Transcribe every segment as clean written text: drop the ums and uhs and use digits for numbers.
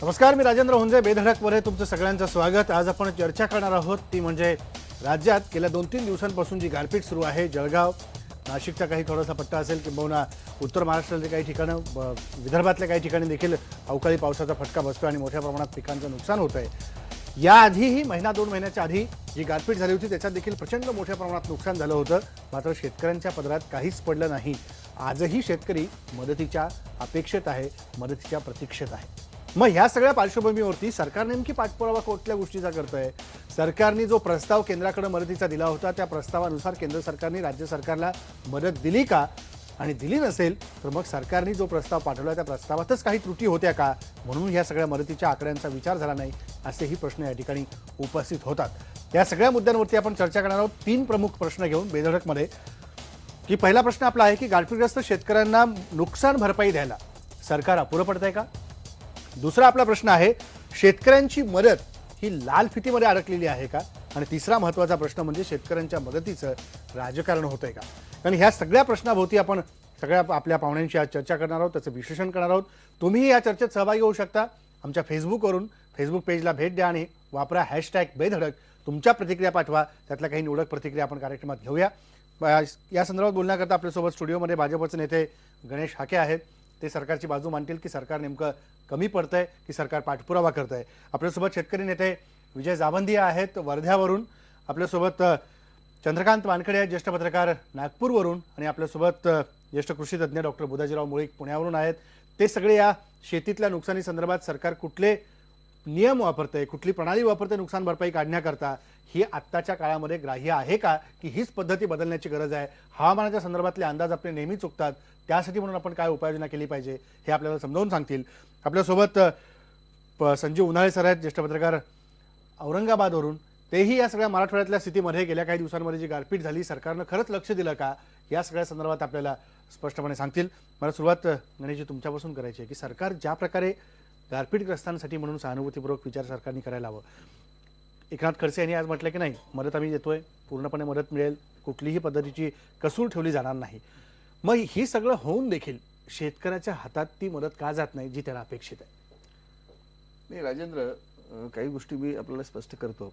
नमस्कार, मी राजेंद्र हुंजे. बेधडकमध्ये तुमचं सगळ्यांचं स्वागत. आज आपण चर्चा करणार आहोत ती म्हणजे राज्यात गेल्या 2-3 दिवसांपासून जी गारपीट सुरू आहे. जळगाव, नाशिकचा काही थोडासा पट्टा असेल, किंबहुना उत्तर महाराष्ट्रातल्या काही ठिकाणं, विदर्भातल्या काही ठिकाणी देखील अवकाळी पावसाचा फटका बसतो आणि मोठ्या प्रमाणात पिकांचं नुकसान होत आहे. याआधीही महिना-2 महिन्याच्या आधी जी गारपीट झाली होती त्याच्यात देखील प्रचंड मोठ्या प्रमाणात नुकसान झालं होतं. मात्र शेतकऱ्यांच्या पदरात काहीच पडलं नाही. आजही शेतकरी मदतीच्या अपेक्षेत आहे, मदतीच्या प्रतीक्षेत आहे. मग ह्या सगळ्या पार्श्वभूमीवरती सरकार नेमकी पाठपुरावा कुठल्या गोष्टीचा करतंय? सरकारने जो प्रस्ताव केंद्राकडे मदतीचा दिला होता त्या प्रस्तावानुसार केंद्र सरकारने राज्य सरकारला मदत दिली का? आणि दिली नसेल तर मग सरकारने जो प्रस्ताव पाठवला त्या प्रस्तावातच काही त्रुटी होत्या का? म्हणून या सगळ्या मदतीच्या आकड्यांचा विचार झाला नाही, असेही प्रश्न या ठिकाणी उपस्थित होतात. या सगळ्या मुद्द्यांवरती आपण चर्चा करणार आहोत 3 प्रमुख प्रश्न घेऊन बेधडकमध्ये. की पहिला प्रश्न आपला आहे की गारपीटग्रस्त शेतकऱ्यांना नुकसान भरपाई द्यायला सरकार अपुरं पडतंय का? दुसरा आपला प्रश्न आहे, शेतकऱ्यांची मदत ही लाल फितीमध्ये अडकलेली आहे का? आणि तिसरा महत्त्वाचा प्रश्न म्हणजे शेतकऱ्यांच्या मदतीचं राजकारण होतंय का? कारण ह्या सगळ्या प्रश्नाभोवती आपण सगळ्या आपल्या पाहुण्यांशी आज चर्चा करणार आहोत, त्याचं विश्लेषण करणार आहोत. तुम्हीही या चर्चेत सहभागी होऊ शकता. आमच्या फेसबुक पेजला भेट द्या आणि वापरा #बेधडक. तुमच्या प्रतिक्रिया पाठवा. त्यातल्या काही निवडक प्रतिक्रिया आपण कार्यक्रमात घेऊया. या संदर्भात बोलण्याकरता आपल्यासोबत स्टुडिओमध्ये भाजपचे नेते गणेश हाके आहेत. ते सरकारची बाजू मांडतील की सरकार नेमकं कमी पडतंय की सरकार पाठपुरावा करतंय. आपल्यासोबत शेतकरी नेते विजय जावंदिया आहेत वर्ध्यावरून, आपल्यासोबत चंद्रकांत वानखडे आहेत ज्येष्ठ पत्रकार नागपूरवरून, आणि आपल्यासोबत ज्येष्ठ कृषी तज्ज्ञ डॉक्टर बुधाजीराव मुळीक पुण्यावरून आहेत. ते सगळे या शेतीतल्या नुकसानी संदर्भात सरकार कुठले नियम वापरतंय, कुठली प्रणाली वापरते नुकसान भरपाई काढण्याकरता, ही आत्ताच्या काळामध्ये ग्राह्य आहे का, की हीच पद्धती बदलण्याची गरज आहे? हवामानाच्या संदर्भातले अंदाज आपले नेहमी चुकतात, त्यासाठी म्हणून आपण काय उपाययोजना केली पाहिजे हे आपल्याला समजावून सांगतील. आपल्यासोबत संजीव उन्हाळे सर आहेत, ज्येष्ठ पत्रकार औरंगाबादवरून. तेही या सगळ्या मराठवाड्यातल्या स्थितीमध्ये गेल्या काही दिवसांमध्ये जी गारपीट झाली, सरकारनं खरंच लक्ष दिलं का, या सगळ्या संदर्भात आपल्याला स्पष्टपणे सांगतील. मला सुरुवात गणेशजी तुमच्यापासून करायची आहे की सरकार ज्या प्रकारे गारपीटग्रस्तांसाठी म्हणून सहानुभूतीपूर्वक विचार सरकारने करायला हवं. एकनाथ खडसे यांनी आज म्हटलं की नाही, मदत आम्ही देतोय, पूर्णपणे मदत मिळेल, कुठलीही पद्धतीची कसूर ठेवली जाणार नाही. मग ही सगळं होऊन देखील शेतकऱ्याच्या हातात ती मदत का जात नाही जी त्याला अपेक्षित आहे? नाही राजेंद्र, काही गोष्टी मी आपल्याला स्पष्ट करतो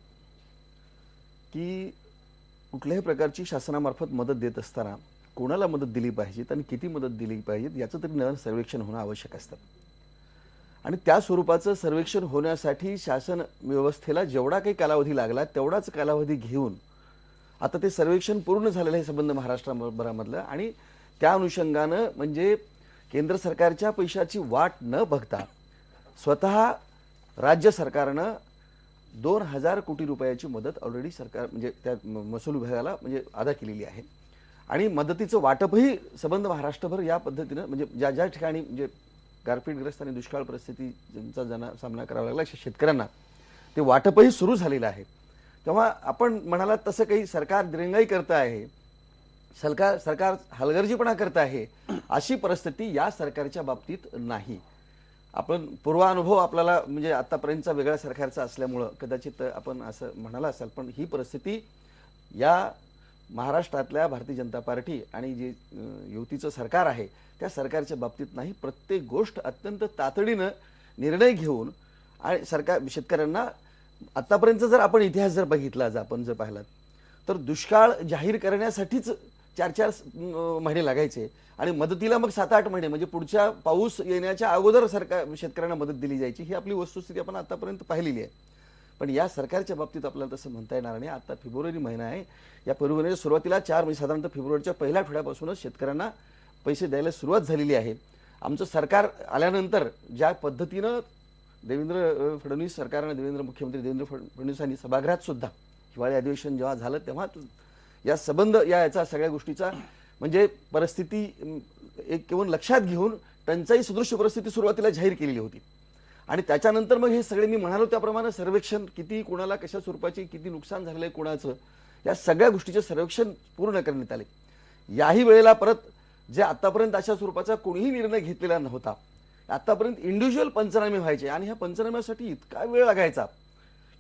की कुठल्याही प्रकारची शासनामार्फत मदत देत असताना कोणाला मदत दिली पाहिजे आणि किती मदत दिली पाहिजे याचं तरी नवीन सर्वेक्षण होणं आवश्यक असतं. आणि त्या स्वरूपाचं सर्वेक्षण होण्यासाठी शासन व्यवस्थेला जेवढा काही कालावधी लागला तेवढाच कालावधी घेऊन आता ते सर्वेक्षण पूर्ण झालेलं आहे संबंध महाराष्ट्राभरामधलं. आणि त्या अनुषंगानं म्हणजे केंद्र सरकारच्या पैशाची वाट न बघता स्वतः राज्य सरकारनं 2000 कोटी रुपयाची मदत ऑलरेडी सरकार म्हणजे त्या महसूल विभागाला म्हणजे अदा केलेली आहे. आणि मदतीचं वाटपही संबंध महाराष्ट्रभर या पद्धतीनं म्हणजे ज्या ज्या ठिकाणी म्हणजे गारपीटग्रस्त आणि दुष्काळ परिस्थितीचा सामना करावा लागला शेतकऱ्यांना, ते वाटपही सुरू झालेलं आहे. तेव्हा आपण म्हणालात तसं काही सरकार दिरंगाई करत आहे, सरकार हलगर्जीपणा करत आहे, अशी परिस्थिती या सरकारच्या बाबतीत नाही. आपण पूर्वानुभव आपल्याला म्हणजे आतापर्यंतचा वेगळ्या सरकारचा असल्यामुळं कदाचित आपण असं म्हणाला असाल, पण ही परिस्थिती या महाराष्ट्रातल्या भारतीय जनता पार्टी आणि जे युतीचं सरकार आहे त्या सरकारच्या बाबतीत नाही. प्रत्येक गोष्ट अत्यंत तातडीनं निर्णय घेऊन आणि सरकार शेतकऱ्यांना आतापर्यंत जर आपण इतिहास जर बघितला, आपण जर पाहिलात तर दुष्काळ जाहीर करण्यासाठीच 4-4 महिने लागायचे आणि मदतीला मग 7-8 महिने म्हणजे पुढच्या पाऊस येण्याच्या अगोदर सरकार शेतकऱ्यांना मदत दिली जायची. ही आपली वस्तुस्थिती आपण आतापर्यंत पाहिलेली आहे. पण या सरकारच्या बाबतीत आपल्याला तसं म्हणता येणार नाही. आता फेब्रुवारी महिना आहे, या फेब्रुवारीच्या सुरुवातीला 4 म्हणजे साधारणतः फेब्रुवारीच्या पहिल्या आठवड्यापासूनच शेतकऱ्यांना पैसे द्यायला सुरुवात झालेली आहे. आमचं सरकार आल्यानंतर ज्या पद्धतीनं देवेंद्र फडणवीस सरकारने मुख्यमंत्री देवेंद्र फडणवीसांनी सभागृहात सुद्धा हिवाळी अधिवेशन जेव्हा झालं तेव्हा या संबंध याचा सगळ्या गोष्टीचा म्हणजे परिस्थिती एक केवळ लक्षात घेऊन टंचाई सदृश परिस्थिती सुरुवातीला जाहीर केलेली होती. आणि त्याच्यानंतर मग हे सगळे मी म्हणालो त्याप्रमाणे सर्वेक्षण किती कोणाला कशा स्वरूपाचे किती नुकसान झालेलं आहे कोणाचं, या सगळ्या गोष्टीचे सर्वेक्षण पूर्ण करण्यात आले. याही वेळेला परत जे आतापर्यंत अशा स्वरूपाचा कोणीही निर्णय घेतलेला नव्हता. आतापर्यंत इंडिव्हिज्युअल पंचनामे व्हायचे आणि ह्या पंचनाम्यासाठी इतका वेळ लागायचा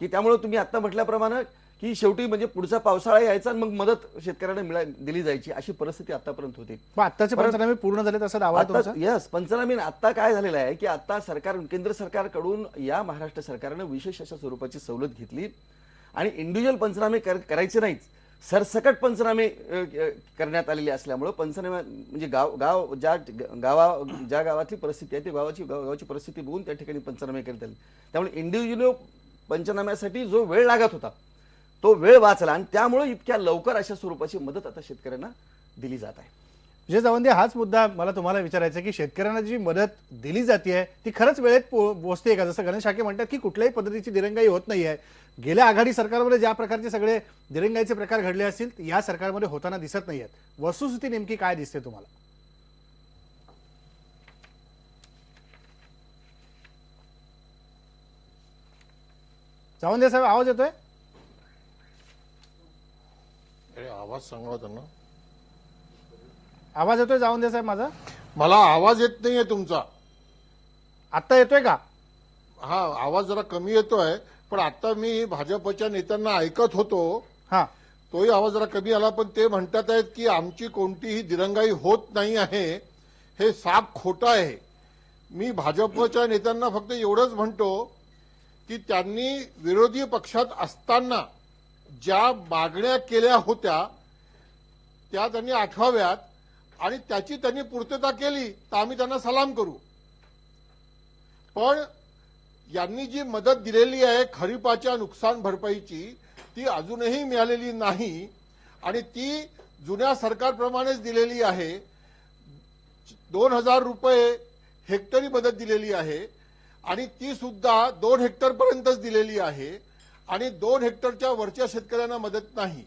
की त्यामुळे तुम्ही आता म्हटल्याप्रमाणे की शेवटी म्हणजे पुढचा पावसाळा यायचा आणि मग मदत शेतकऱ्यांना दिली जायची, अशी परिस्थिती आतापर्यंत होती. मग आत्ताचे पंचनामे पूर्ण झाले तसं दावा आहे तुमचा? यस, पंचनामे आता काय झालेलं आहे की आता सरकार, केंद्र सरकारकडून या महाराष्ट्र सरकारनं विशेष अशा स्वरूपाची सवलत घेतली आणि इंडिव्हिज्युअल पंचनामे करायचे नाहीत, सरसकट पंचनामे करण्यात आलेले असल्यामुळे पंचनामे म्हणजे ज्या गावातली परिस्थिती आहे, ती गावाची परिस्थिती बघून त्या ठिकाणी पंचनामे करण्यात आले. त्यामुळे इंडिव्हिज्युअल पंचनाम्यासाठी जो वेळ लागत होता तो वेळ वाचला आणि त्यामुळे इतक्या लवकर अशा स्वरूपाची मदत आता शेतकऱ्यांना दिली जात आहे. विजय जावंदे, हाच मुद्दा मला तुम्हाला विचारायचा आहे की शेतकऱ्यांना जी मदत दिली जाते ती खरंच वेळेत पोहोचते का? जसं गणेश शाके म्हणतात की कुठल्याही पद्धतीची दिरंगाई होत नाहीये. गेल्या आघाडी सरकारमध्ये ज्या प्रकारचे सगळे दिरंगाईचे प्रकार घडले असतील या सरकारमध्ये होताना दिसत नाहीयेत. वस्तुस्थिती नेमकी काय दिसते तुम्हाला? जावंदे साहेब, आवाज येतोय? आवाज सांगा त्यांना. आवाज येतोय जावंदे साहेब माझा? मला आवाज येत नाहीये तुमचा. आत्ता येतोय का? हा, आवाज जरा कमी येतोय, पण आता मी भाजपच्या नेत्यांना ऐकत होतो, हा, तोही आवाज जरा कमी आला. पण ते म्हणतात आहेत की आमची कोणतीही दिरंगाई होत नाही आहे, हे साफ खोटं आहे. मी भाजपच्या नेत्यांना फक्त एवढंच म्हणतो की त्यांनी विरोधी पक्षात असताना ज्या मागण्या केल्या होत्या त्या त्यांनी आठवाव्यात आणि त्याची त्यांनी पूर्तता केली तर आम्ही त्यांना सलाम करू. पण यांनी जी मदत दिलेली आहे खरीपाच्या नुकसान भरपाईची ती अजूनही मिळालेली नाही आणि ती जुन्या सरकारप्रमाणेच दिलेली आहे. 2000 रुपये हेक्टरी मदत दिलेली आहे आणि ती सुद्धा 2 हेक्टर पर्यंतच दिलेली आहे आणि 2 हेक्टरच्या वरच्या शेतकऱ्यांना मदत नाही.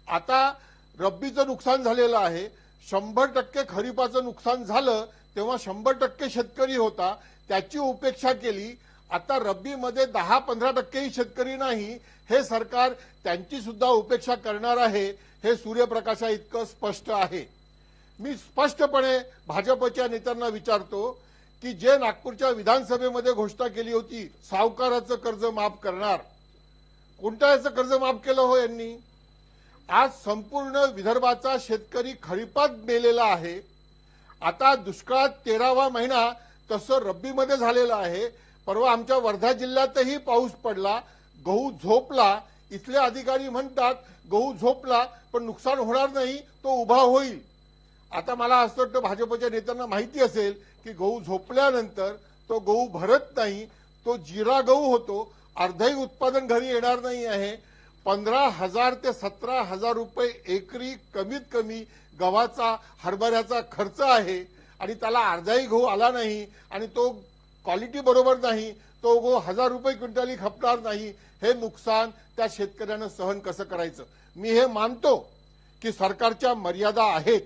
आता रब्बीचं नुकसान झालेलं आहे, 100% खरीपाचं नुकसान झालं तेव्हा 100% शेतकरी होता, त्याची उपेक्षा केली. आता रब्बीमध्ये 10-15% शेतकरी नाही, हे सरकार त्यांची सुद्धा उपेक्षा करणार आहे, हे सूर्यप्रकाशा इतकं स्पष्ट आहे. मी स्पष्टपणे भाजपच्या नेत्यांना विचारतो की जे नागपूरच्या विधानसभेमध्ये घोषणा केली होती सावकाराचं कर्ज माफ करणार, कोणत्या याचं कर्ज माफ केलं हो यांनी? आज संपूर्ण विदर्भाचा शेतकरी खरीपात मेलेला आहे. आता दुष्काळात 13वा महिना तसं रब्बीमध्ये झालेला आहे. परवा आमच्या वर्धा जिल्ह्यातही पाऊस पडला, गहू झोपला. इथले अधिकारी म्हणतात गहू झोपला पण नुकसान होणार नाही, तो उभा होईल. आता मला असं वाटतं भाजपच्या नेत्यांना माहिती असेल की गहू झोपल्यानंतर तो गहू भरत नाही, तो जिरा गहू होतो, अर्धही उत्पादन घरी येणार नाही आहे. 15,000 ते 17,000 रुपये एकरी कमीत कमी गव्हाचा हरभऱ्याचा खर्च आहे आणि त्याला अर्धाही गहू आला नाही आणि तो क्वालिटी बरोबर नाही, तो गहू 1000 रुपये क्विंटली खपणार नाही. हे नुकसान त्या शेतकऱ्यानं सहन कसं करायचं? मी हे मानतो की सरकारच्या मर्यादा आहेत,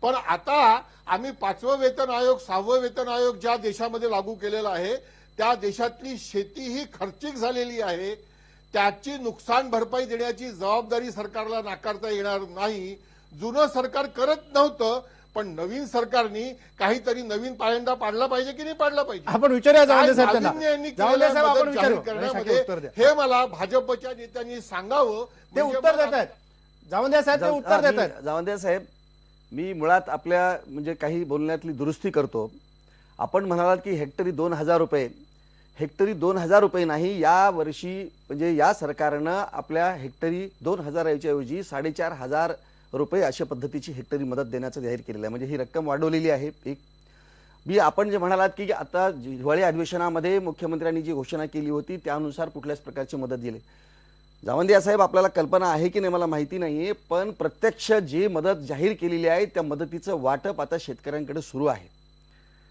पण आता आम्ही 5वं वेतन आयोग 6वं वेतन आयोग ज्या देशामध्ये लागू केलेला आहे त्या देशातली शेती ही खर्चिक झालेली आहे. त्याची नुकसान भरपाई देण्याची जबाबदारी सरकारला नाकारता येणार नाही. जुनं सरकार करत नव्हतं, पण नवीन सरकारने काहीतरी नवीन पायंडा पाडला पाहिजे की नाही पाडला पाहिजे? आपण विचारूया जावंदे साहेब त्यांना. यांनी जावंदे साहेब, आपण मदत जाहीर विचारू. गणेश शाके, करण्यामध्ये उत्तर द्या. हे मला भाजपच्या नेत्यांनी सांगावं. ते म्हणजे उत्तर मला- देत आहेत. जावंदे साहेब ते उत्तर देत आहेत. जावंदे साहेब, मी मुळात आपल्या म्हणजे काही बोलण्यातली दुरुस्ती करतो. आपण म्हणालात की हेक्टरी 2000 रुपये, हेक्टरी 2000 रुपये नाही, या वर्षी म्हणजे या सरकारनं आपल्या हेक्टरी 2000 ऐवजी 4500 रुपये अशा पद्धतीची हेक्टरी मदत देण्याचं जाहीर केलेलं आहे. म्हणजे ही रक्कम वाढवलेली आहे. एक आपण जे म्हणालात की आता हिवाळी अधिवेशनामध्ये मुख्यमंत्र्यांनी जी घोषणा केली होती त्यानुसार कुठल्याच प्रकारची मदत दिली. जावंदे साहेब, आपल्याला कल्पना आहे की नाही मला माहिती नाहीये, पण प्रत्यक्ष जी मदत जाहीर केलेली आहे त्या मदतीचं वाटप आता शेतकऱ्यांकडे सुरू आहे.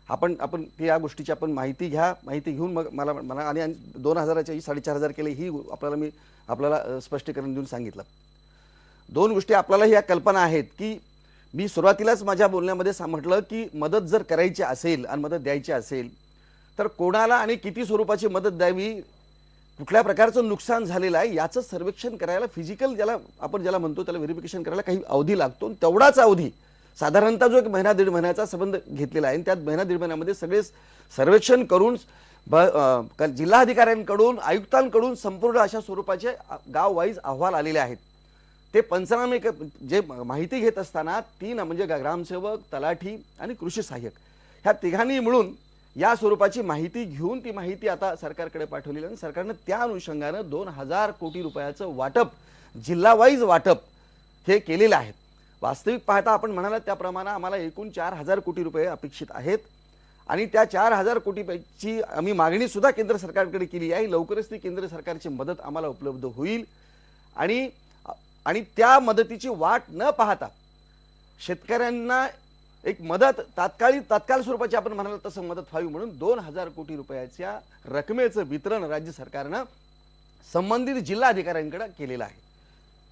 आपण या गोष्टीची आपण माहिती घ्या, माहिती घेऊन मग मला आणि 2000च्या 4500 केले ही आपल्याला स्पष्टीकरण देऊन सांगितलं. 2 गोष्टी आपल्याला या कल्पना आहेत की मी सुरुवातीलाच माझ्या बोलण्यामध्ये म्हटलं की मदत जर करायची असेल आणि मदत द्यायची असेल तर कोणाला आणि किती स्वरूपाची मदत द्यावी, कुठल्या प्रकारचं नुकसान झालेलं आहे याचं सर्वेक्षण करायला फिजिकल ज्याला म्हणतो त्याला व्हेरिफिकेशन करायला काही अवधी लागतो. तेवढाच अवधी साधारणतः जो 1 महिना 1.5 महिन्याचा संबंध घेतलेला आहे, त्यात महिना 1.5 महिन्यामध्ये सगळे सर्वेक्षण करून जिल्हाधिकाऱ्यांकडून आयुक्तांकडून संपूर्ण अशा स्वरूपाचे गाव वाईज अहवाल आलेले आहेत. ते पंचनामे जे माहिती घेत असताना 3 म्हणजे ग्रामसेवक, तलाठी आणि कृषी सहाय्यक ह्या तिघांनी मिळून या स्वरूपाची माहिती घेऊन ती माहिती आता सरकारकडे पाठवलेली आणि सरकारने त्या अनुषंगाने 2000 कोटी रुपयाचं वाटप, जिल्हा वाईज वाटप हे केलेलं आहे. वास्तविक पाहता आपण म्हणालात त्याप्रमाणे आम्हाला एकूण 4000 कोटी रुपये अपेक्षित आहेत आणि त्या 4000 कोटीची आम्ही मागणी सुद्धा केंद्र सरकारकडे केली आहे. लवकरच ती केंद्र सरकारची मदत आम्हाला उपलब्ध होईल आणि त्या मदतीची वाट न पाहता शेतकऱ्यांना एक मदत तात्काळ स्वरूपाची आपण म्हणाल तसं मदत व्हावी म्हणून 2000 कोटी रुपयाच्या रकमेचं वितरण राज्य सरकारनं संबंधित जिल्हाधिकाऱ्यांकडे केलेलं आहे.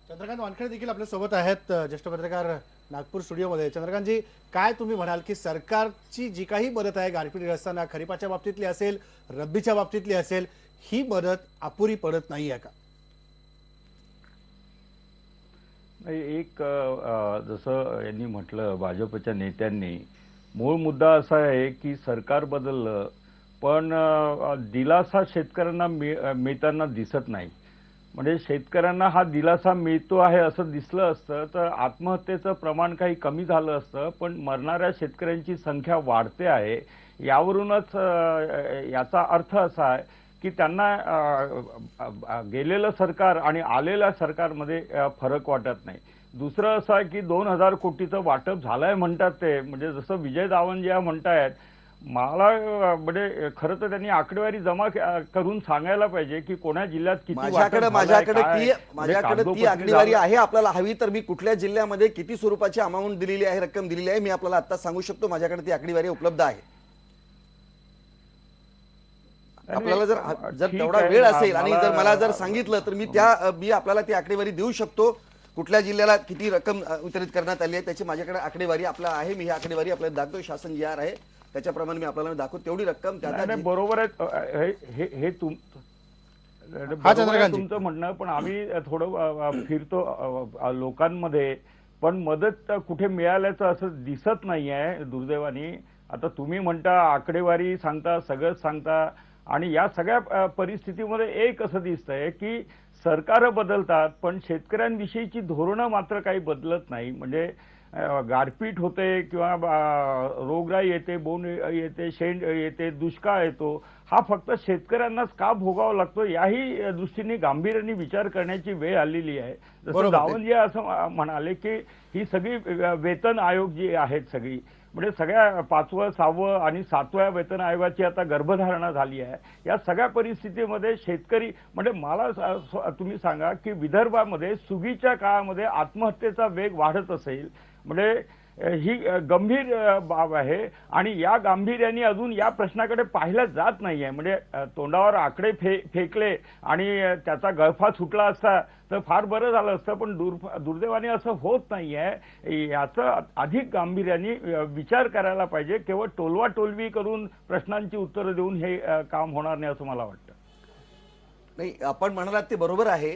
चंद्रकांत वानखेडे देखील आपल्या सोबत आहेत, ज्येष्ठ पत्रकार नागपूर स्टुडिओमध्ये. चंद्रकांतजी, काय तुम्ही म्हणाल की सरकारची जी काही मदत आहे गारपीटग्रस्तांना, खरीपाच्या बाबतीतली असेल, रब्बीच्या बाबतीतली असेल, ही मदत अपुरी पडत नाही आहे का? एक जसं यांनी म्हटलं, भाजपच्या नेत्यांनी, मूळ मुद्दा असा आहे की सरकार बदललं पण दिलासा शेतकऱ्यांना मिळताना दिसत नाही. म्हणजे शेतकऱ्यांना हा दिलासा मिळतो आहे असं दिसलं असतं तर आत्महत्येचं प्रमाण काही कमी झालं असतं, पण मरणाऱ्या शेतकऱ्यांची संख्या वाढते आहे. यावरूनच याचा अर्थ असा आहे की त्यांना गेलेलं सरकार आणि आलेल्या सरकारमध्ये फरक वाटत नाही. दुसरं असं आहे की 2000 कोटीचं वाटप झालंय म्हणतात ते, म्हणजे जसं विजय दावंजे म्हणतायत, मला म्हणजे खरं तर त्यांनी आकडेवारी जमा करून सांगायला पाहिजे की कोणा जिल्ह्यात किती माझ्याकडे ती आकडेवारी आहे. आपल्याला हवी तर मी कुठल्या जिल्ह्यामध्ये किती स्वरूपाची अमाऊंट दिलेली आहे, रक्कम दिलेली आहे, मी आपल्याला आता सांगू शकतो. माझ्याकडे ती आकडेवारी उपलब्ध आहे. आपल्याला जर तेवढा वेळ असेल आणि जर मला जर सांगितलं तर मी आपल्याला ती आकडेवारी देऊ शकतो. कुठल्या जिल्ह्याला किती रक्कम वितरित करण्यात आली आहे त्याची माझ्याकडे आकडेवारी आपल्याला आहे. मी ही आकडेवारी आपल्याला दाखवतो. शासन जी आर आहे त्याच्याप्रमाणे मी आपल्याला दाखवतो. तेवढी रक्कम बरोबर आहे. हे तुमचं म्हणणं, पण आम्ही थोडं फिरतो लोकांमध्ये, पण मदत कुठे मिळाल्याचं असं दिसत नाही आहे दुर्दैवाने. आता तुम्ही म्हणता आकडेवारी सांगता, सगळंच सांगता, आणि या सगळ्या परिस्थितीमध्ये एक असं दिसतंय की सरकार बदलतात पण शेतकऱ्यांविषयीची धोरणं मात्र काही बदलत नाही. म्हणजे गारपीट होते किंवा रोगराई येते, बोंड येते, शेंड येते, दुष्काळ येतो, हा फक्त शेतकऱ्यांनाच का भोगावा लागतो याही दृष्टीने गांभीर्याने विचार करण्याची वेळ आलेली आहे. जसं दावंजे असं म्हणाले की ही सगळी वेतन आयोग जी आहेत सगळी, म्हणजे सगळ्या 5वं, 6वं आणि 7व्या वेतन आयोगाची आता गर्भधारणा झाली आहे. या सगळ्या परिस्थितीमध्ये शेतकरी, म्हणजे मला तुम्ही सांगा की विदर्भामध्ये सुगीच्या काळामध्ये आत्महत्येचा वेग वाढत असेल, म्हणजे ही गंभीर बाब आहे आणि या गांभीर्याने अजून या प्रश्नाकडे पाहिलं जात नाहीये. म्हणजे तोंडावर आकडे फेकले आणि त्याचा गळफा सुटला असता तर फार बरं झालं असतं, पण दुर्दैवाने असं होत नाहीये. याचं अधिक गांभीर्याने विचार करायला पाहिजे. केवळ टोलवा टोलवी करून प्रश्नांची उत्तरं देऊन हे काम होणार नाही असं मला वाटतं. नाही, आपण म्हणालात ते बरोबर आहे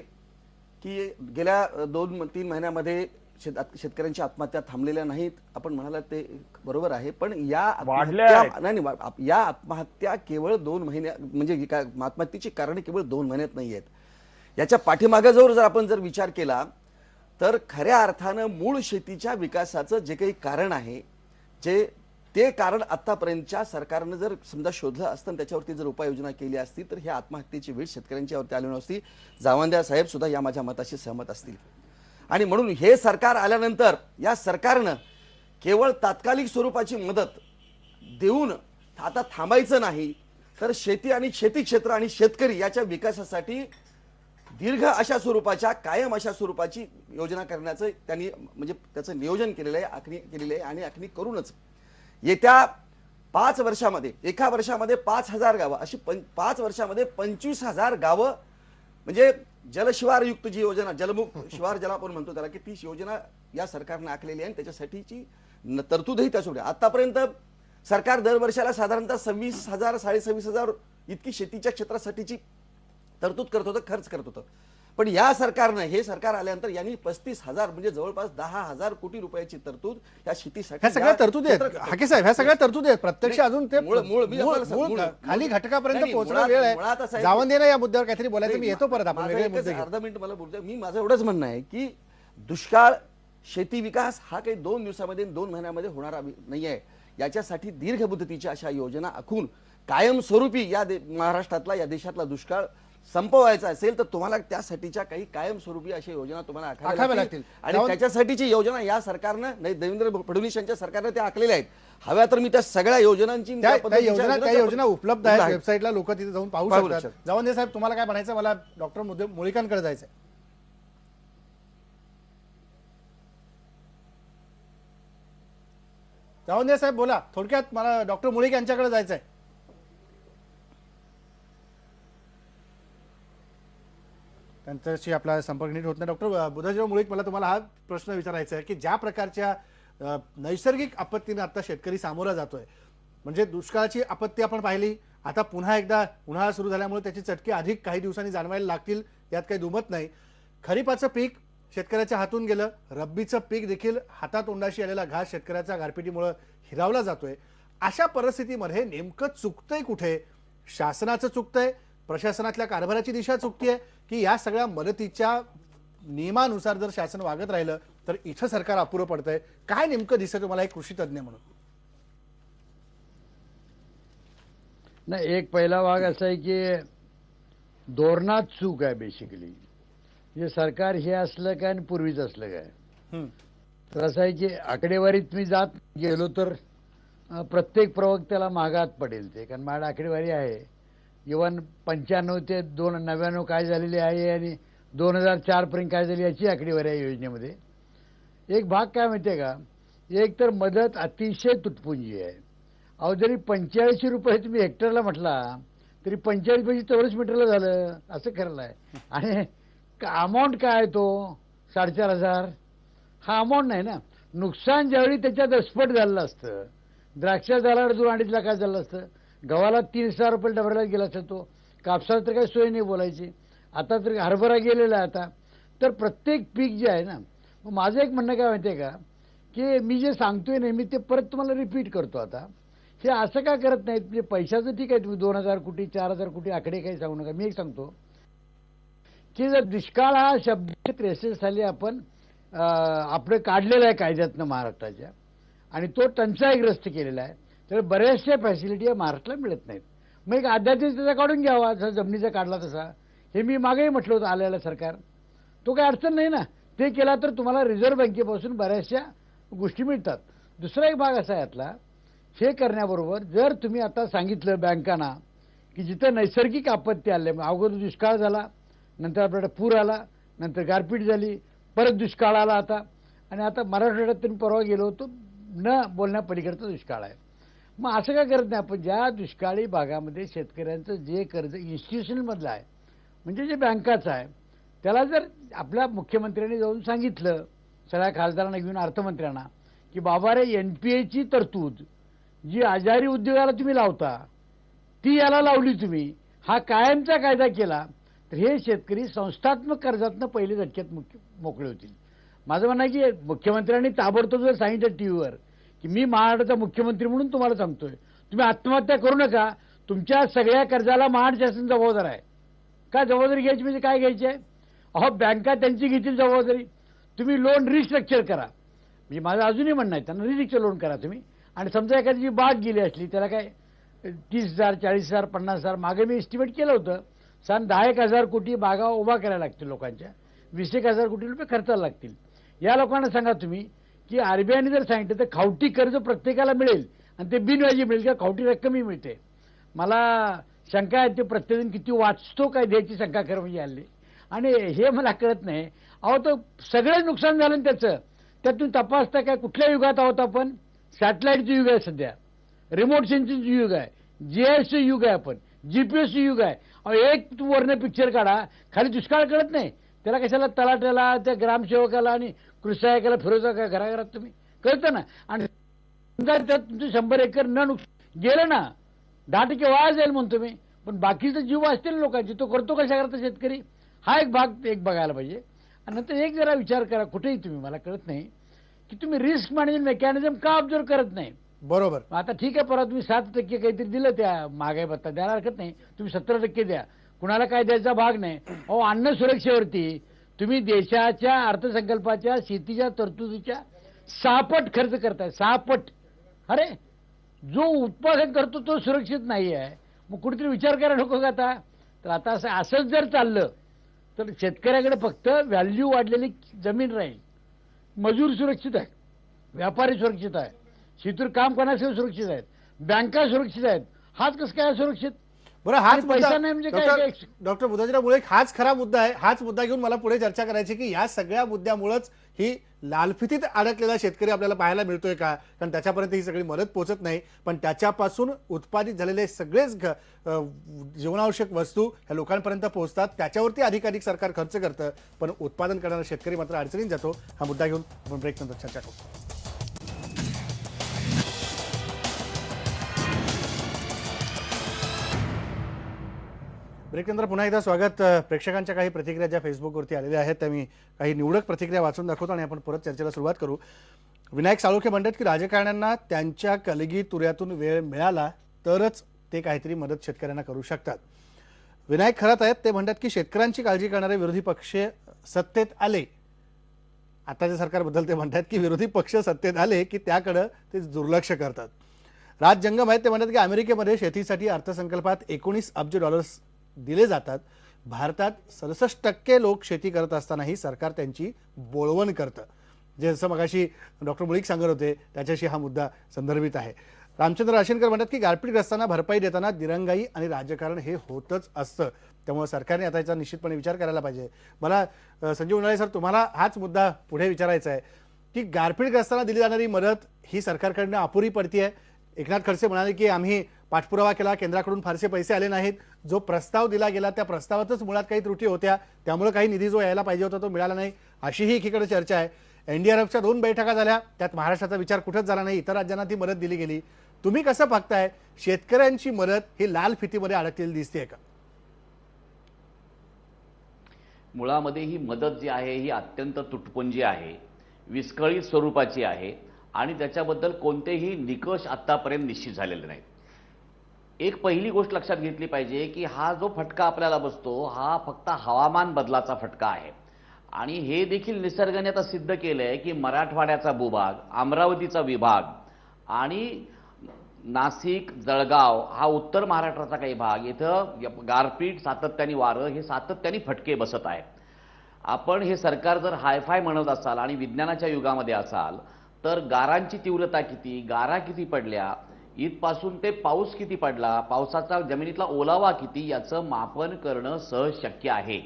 की गेल्या 2-3 महिन्यामध्ये शेतकऱ्यांची आत्महत्या थांबलेल्या नाहीत. आपण म्हणालात ते बरोबर आहे, पण या आत्महत्या केवळ 2 महिन्या, म्हणजे आत्महत्येची कारणे केवळ 2 महिन्यात नाही आहेत. याच्या पाठीमागे जर आपण विचार केला तर खऱ्या अर्थानं मूळ शेतीच्या विकासाचं जे काही कारण आहे, ते कारण आतापर्यंतच्या सरकारनं जर समजा शोधलं असतं आणि त्याच्यावरती जर उपाययोजना केली असती तर ह्या आत्महत्येची वेळ शेतकऱ्यांच्यावरती आली नसती. जावंद्या साहेब सुद्धा या माझ्या मताशी सहमत असतील. आणि म्हणून हे सरकार आल्यानंतर या सरकारनं केवळ तात्कालिक स्वरूपाची मदत देऊन आता थांबायचं नाही, तर शेती आणि शेती क्षेत्र आणि शेतकरी याच्या विकासासाठी दीर्घ अशा स्वरूपाच्या, कायम अशा स्वरूपाची योजना करण्याचं त्यांनी म्हणजे त्याचं नियोजन केलेलं आहे, आखणी केलेली आहे आणि आखणी करूनच येत्या 5 वर्षामध्ये, एका वर्षामध्ये 5000 गावं, अशी 5 वर्षामध्ये 25000 गावं, म्हणजे जलशिवारयुक्त जी योजना, जलमुक्त शिवार ज्याला आपण म्हणतो त्याला, की ती योजना या सरकारने आखलेली आहे आणि त्याच्यासाठीची तरतूदही त्यासोबत. आतापर्यंत सरकार दरवर्षाला साधारणतः 26,000 26,500 इतकी शेतीच्या क्षेत्रासाठीची तरतूद करत होतं, खर्च करत होतं. पण या सरकारनं, हे सरकार आल्यानंतर यांनी 35,000 म्हणजे जवळपास 10,000 कोटी रुपयाची तरतूद या शेतीसाठी ह्या सगळ्या तरतुदी आहेत हाके साहेब, ह्या सगळ्या तरतुदी आहेत प्रत्यक्ष अजून ते मूळ- मी आपल्याला सांगतो, मूळ- मूळ- खाली घटकापर्यंत नाही, पोहोचणं मुळात- वेळ मुळात असं आहे. आहे जावं दे ना या मुद्द्यावर काहीतरी बोलायचं. मी येतो परत, आपण माझं वेगळे एकच मुद्दे घेऊ. अर्धा मिनिट मला बोलतोय. मी माझं एवढंच म्हणणं आहे की दुष्काळ, शेती विकास हा काही 2 दिवसामध्ये 2 महिन्यामध्ये होणारा नाही आहे. याच्यासाठी दीर्घ मुदतीच्या अशा योजना आखून कायमस्वरूपी या महाराष्ट्रातला, या देशातला दुष्काळ संपवायचा असेल तर तुम्हाला त्यासाठीच्या काही कायमस्वरूपी अशा योजना तुम्हाला आखाव्या लागतील. आणि त्याच्यासाठीची योजना या सरकारनं, नाही देवेंद्र फडणवीस यांच्या सरकारनं त्या आखलेल्या आहेत. हव्या तर मी त्या सगळ्या योजनांची त्या योजना उपलब्ध आहेत वेबसाईटला, लोक तिथे जाऊन पाहू पाहू शकतात. शकतात. जावंदे साहेब, तुम्हाला काय म्हणायचं? मला डॉक्टर मुळीकांकडे जायचंय. जावंदे साहेब बोला थोडक्यात, मला डॉक्टर मुळीक यांच्याकडे जायचंय. त्यांच्याशी आपला संपर्क नीट होत नाही. डॉक्टर बुधाजीराव मुळीक, मला तुम्हाला हा प्रश्न विचारायचा आहे की ज्या प्रकारच्या नैसर्गिक आपत्तीने आता शेतकरी सामोरा जातोय, म्हणजे दुष्काळाची आपत्ती आपण पाहिली, आता पुन्हा एकदा उन्हाळा सुरू झाल्यामुळे त्याची चटके अधिक काही दिवसांनी जाणवायला लागतील, यात काही दुमत नाही. खरीपाचं पीक शेतकऱ्याच्या हातून गेलं, रब्बीचं पीक देखील हातातोंडाशी आलेला घास शेतकऱ्याच्या गारपिटीमुळे हिरावला जातोय. अशा परिस्थितीमध्ये नेमकं चुकतंय कुठे? शासनाचं चुकतंय, प्रशासनातल्या कारभाराची दिशा चुकतीये, की या सगळ्या मदतीच्या नियमानुसार जर शासन वागत राहिलं तर इथं सरकार अपुरं पडतंय? काय नेमकं दिसतं तुम्हाला एक कृषी तज्ज्ञ म्हणून? नाही, एक पहिला भाग असा आहे की धोरणात चूक आहे बेसिकली. हे सरकार हे असलं काय आणि पूर्वीच असलं काय. तर असं आहे की आकडेवारीत मी जात गेलो तर प्रत्येक प्रवक्त्याला मागात पडेल ते, कारण माझ्या आकडेवारी आहे. इव्हन 95 ते 99 काय झालेली आहे आणि 2004 पर्यंत काय झाली याची आकडेवारी आहे योजनेमध्ये. एक भाग काय माहिती आहे का, एक तर मदत अतिशय तुटपुंजी आहे. अहो, जरी 85 रुपये तुम्ही हेक्टरला म्हटला तरी 45 पैसे 24 मीटरला झालं, असं खरं आहे. आणि अमाऊंट काय आहे तो 4,500, हा अमाऊंट नाही ना. नुकसान ज्यावेळी त्याच्या दसपट झालेलं असतं, द्राक्षा झाल्यावर 2-2.5 लाख झालं असतं, गव्हाला 3,000 रुपये डबऱ्याला गेला असता तो, कापसाला तर काही सोय नाही बोलायची. आता तर हरभरा गेलेला आहे आता. तर प्रत्येक पीक जे आहे ना, मग माझं एक म्हणणं काय माहिती आहे का, की मी जे सांगतोय नेहमी ते परत तुम्हाला रिपीट करतो. आता हे असं का करत नाहीत? म्हणजे पैशाचं ठीक आहे, तुम्ही 2,000 कोटी 4,000 कोटी आकडे काही सांगू नका. मी एक सांगतो की जर दुष्काळ हा शब्द 63 साली आपण आपलं काढलेला आहे कायद्यातनं महाराष्ट्राच्या, आणि तो टंचाईग्रस्त केलेला आहे, तर बऱ्याचशा फॅसिलिटी या महाराष्ट्राला मिळत नाहीत. मग एक अध्यादेश त्याचा काढून घ्यावा, जसा जमिनीचा काढला तसा. हे मी मागेही म्हटलं होतं आलेलं सरकार, तो काही अडचण नाही ना. ते केला तर तुम्हाला रिझर्व्ह बँकेपासून बऱ्याचशा गोष्टी मिळतात. दुसरा एक भाग असा आहे यातला, हे करण्याबरोबर जर तुम्ही आता सांगितलं बँकांना की जिथं नैसर्गिक आपत्ती आले, अगोदर दुष्काळ झाला, नंतर आपल्याकडे पूर आला, नंतर गारपीट झाली, परत दुष्काळ आला आता, आणि आता मराठवाड्यात तुम्ही परवा गेलो होतो, न बोलण्यापलीकडचा दुष्काळ आहे. मग असं काय करत नाही आपण, ज्या दुष्काळी भागामध्ये शेतकऱ्यांचं जे कर्ज इन्स्टिट्यूशनमधलं आहे, म्हणजे जे बँकाचं आहे, त्याला जर आपल्या मुख्यमंत्र्यांनी जाऊन सांगितलं, सगळ्या खासदारांना घेऊन अर्थमंत्र्यांना, की बाबा रे NPA तरतूद जी आजारी उद्योगाला तुम्ही लावता ती याला लावली तुम्ही, हा कायमचा कायदा केला, तर हे शेतकरी संस्थात्मक कर्जातनं पहिले झटक्यात मोकळे होतील. माझं म्हणणं आहे की मुख्यमंत्र्यांनी ताबडतोब जर सांगितलं टीव्हीवर की मी महाराष्ट्राचा मुख्यमंत्री म्हणून तुम्हाला सांगतोय, तुम्ही आत्महत्या करू नका, तुमच्या सगळ्या कर्जाला महाराष्ट्र शासन जबाबदार आहे. का जबाबदारी घ्यायची म्हणजे काय घ्यायची आहे? अहो, बँका त्यांची घेतील जबाबदारी, तुम्ही लोन रिस्ट्रक्चर करा. म्हणजे माझं अजूनही म्हणणं आहे, त्यांना रिस्ट्रक्चर लोन करा तुम्ही. आणि समजा एखादी बाग गेली असली, त्याला काय 30,000 40,000 50,000, मागे मी एस्टिमेट केलं होतं, 10,000 कोटी बागा उभा करायला लागतील लोकांच्या, 20,000 कोटी रुपये खर्चाला लागतील. या लोकांना सांगा तुम्ही की RBIने जर सांगितलं तर खावटी कर्ज प्रत्येकाला मिळेल, आणि ते बिनव्याजी मिळेल किंवा खावटी रक्कमही मिळते. मला शंका आहे ते प्रत्येकजण किती वाचतो काय द्यायची शंका खरं म्हणजे आली, आणि हे मला कळत नाही. अहो, तो सगळं नुकसान झालं ना त्याचं, त्यातून तपासता काय? कुठल्या युगात आहोत आपण? सॅटेलाइटचं युग आहे सध्या, रिमोट सेन्सिंगचं युग आहे, GISचं युग आहे, आपण GPS युग आहे. अहो, एक वरनं पिक्चर काढा, खाली दुष्काळ कळत नाही, त्याला कशाला तलाट्याला, त्या ग्रामसेवकाला आणि कृषी फिरवता का घराघरात? तुम्ही कळतं ना. आणि त्यात तुमचं 100 एकर न गेलं ना, 10% वाया जाईल म्हणतो मी, पण बाकीचा जीव वाचतील लोकांची, तो करतो कशा करता शेतकरी? हा एक भाग बघायला पाहिजे. आणि नंतर एक जरा विचार करा कुठेही तुम्ही, मला कळत नाही की तुम्ही रिस्क मॅनेजमेंट मेकॅनिझम का ऑब्झर्व करत नाही. बरोबर. आता ठीक आहे, परत तुम्ही 7% काहीतरी दिलं त्या महागाई भत्ता, द्यायला हरकत नाही. तुम्ही 17% द्या, कुणाला काय द्यायचा भाग नाही. अहो, अन्न सुरक्षेवरती तुम्ही देशाच्या अर्थसंकल्पाच्या शेतीच्या तरतुदीच्या 6 पट खर्च करताय, 6 पट. अरे जो उत्पादन करतो तो सुरक्षित नाही आहे, मग कुठेतरी विचार करायला नको का आता. तर आता असंच जर चाललं तर शेतकऱ्याकडे फक्त व्हॅल्यू वाढलेली जमीन राहील. मजूर सुरक्षित आहे, व्यापारी सुरक्षित आहे, शेतीवर काम करण्यासाठी सुरक्षित आहेत, बँका सुरक्षित आहेत. हाच कसं काय सुरक्षित? बरं, हाच आणि पैसा नाही म्हणजे काय? डॉक्टर बुधाजीराव मुळे हाच खरा मुद्दा आहे. हाच मुद्दा घेऊन मला पुढे चर्चा करायची की या सगळ्या मुद्द्यामुळेच ही लालफितीत अडकलेला शेतकरी आपल्याला पाहायला मिळतोय का? कारण त्याच्यापर्यंत ही सगळी मदत पोहोचत नाही, पण त्याच्यापासून उत्पादित झालेले सगळेच जीवनावश्यक वस्तू ह्या लोकांपर्यंत पोहोचतात, त्याच्यावरती अधिकाधिक सरकार खर्च करतं, पण उत्पादन करणारा शेतकरी मात्र अडचणीत जातो. हा मुद्दा घेऊन आपण ब्रेक नंतर चर्चा करू. ब्रेकनंतर पुन्हा एकदा स्वागत. प्रेक्षकांच्या काही प्रतिक्रिया ज्या फेसबुकवरती आलेल्या आहेत त्या मी काही निवडक प्रतिक्रिया वाचून दाखवतो आणि आपण परत चर्चेला सुरुवात करू. विनायक साळुंखे म्हणतात की राजकारण्यांना त्यांच्या कलगी तुऱ्यातून वेळ मिळाला तरच ते काहीतरी मदत शेतकऱ्यांना करू शकतात. विनायक खरात आहेत, ते म्हणतात की शेतकऱ्यांची काळजी करणारे विरोधी पक्ष सत्तेत आले, आताच्या सरकारबद्दल ते म्हणतात की विरोधी पक्ष सत्तेत आले की त्याकडे ते दुर्लक्ष करतात. राज जंगम आहेत, ते म्हणतात की अमेरिकेमध्ये शेतीसाठी अर्थसंकल्पात 19 अब्ज डॉलर्स दिले जातात. भारतात 67% लोक शेती करत असतानाही सरकार त्यांची बोळवण करतं. जसं मगाशी डॉक्टर मुळीक सांगत होते त्याच्याशी हा मुद्दा संदर्भित आहे. रामचंद्र राशेनकर म्हणतात की गारपीटग्रस्तांना भरपाई देताना दिरंगाई आणि राजकारण हे होतच असतं, त्यामुळे सरकारने आता याचा निश्चितपणे विचार करायला पाहिजे. मला संजीव उन्हाळे सर, तुम्हाला हाच मुद्दा पुढे विचारायचा आहे की गारपीटग्रस्तांना दिली जाणारी मदत ही सरकारकडनं अपुरी पडतीये. एकनाथ खडसे म्हणाले की आम्ही पाठपुरावा केला, केंद्राकडून फारसे पैसे आले नाहीत, जो प्रस्ताव दिला गेला त्या प्रस्तावातच मुळात काही त्रुटी होत्या, त्यामुळे काही निधी जो यायला पाहिजे होता तो मिळाला नाही, अशीही एकीकडे चर्चा आहे. एनडीआरएफच्या 2 बैठका झाल्या, त्यात महाराष्ट्राचा विचार कुठेच झाला नाही, इतर राज्यांना ती मदत दिली गेली. तुम्ही कसं बघताय, शेतकऱ्यांची मदत ही लाल फितीमध्ये अडकलेली दिसतेय का? मुळामध्ये ही मदत जी आहे ही अत्यंत तुटपुंजी आहे, विस्कळीत स्वरूपाची आहे आणि त्याच्याबद्दल कोणतेही निकष आतापर्यंत निश्चित झालेले नाहीत. एक पहिली गोष्ट लक्षात घेतली पाहिजे की हा जो फटका आपल्याला बसतो हा फक्त हवामान बदलाचा फटका आहे आणि हे देखील निसर्गाने आता सिद्ध केलंय की मराठवाड्याचा भूभाग, अमरावतीचा विभाग आणि नाशिक, जळगाव हा उत्तर महाराष्ट्राचा काही भाग, इथं गारपीट सातत्याने, वारं हे सातत्याने फटके बसत आहेत. आपण हे सरकार जर हायफाय म्हणत असाल आणि विज्ञानाच्या युगामध्ये असाल तर गारांची तीव्रता किती, गारा किती पडल्या, इथपासून ते पाऊस किती पडला, पावसाचा जमिनीतला ओलावा किती याचं मापन करणं सहज शक्य आहे.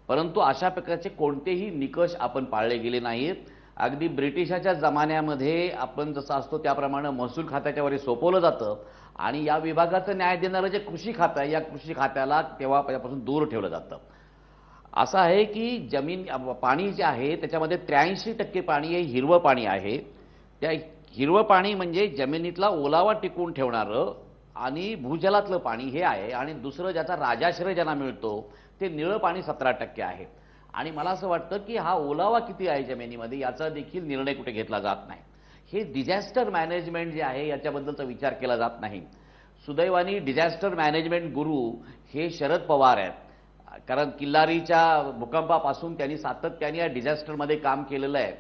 परंतु अशा प्रकारचे कोणतेही निकष आपण पाळले गेले नाहीत. अगदी ब्रिटिशाच्या जमान्यामध्ये आपण जसं असतो त्याप्रमाणे महसूल खात्याच्या वर सोपवलं जातं आणि या विभागाचं न्याय देणारं जे कृषी खातं आहे या कृषी खात्याला तेव्हापासून दूर ठेवलं जातं. असं आहे की जमीन पाणी जे आहे त्याच्यामध्ये 83% पाणी हे हिरवं पाणी आहे. त्या हिरवं पाणी म्हणजे जमिनीतला ओलावा टिकवून ठेवणारं आणि भूजलातलं पाणी हे आहे आणि दुसरं ज्याचा राजाश्रय ज्यांना मिळतो ते निळं पाणी 17% आहे. आणि मला असं वाटतं की हा ओलावा किती आहे जमिनीमध्ये याचा देखील निर्णय कुठे घेतला जात नाही. हे डिझास्टर मॅनेजमेंट जे आहे याच्याबद्दलचा विचार केला जात नाही. सुदैवाने डिझास्टर मॅनेजमेंट गुरु हे शरद पवार आहेत, कारण किल्लारीच्या भूकंपापासून त्यांनी सातत्याने या डिझास्टरमध्ये काम केलेलं आहे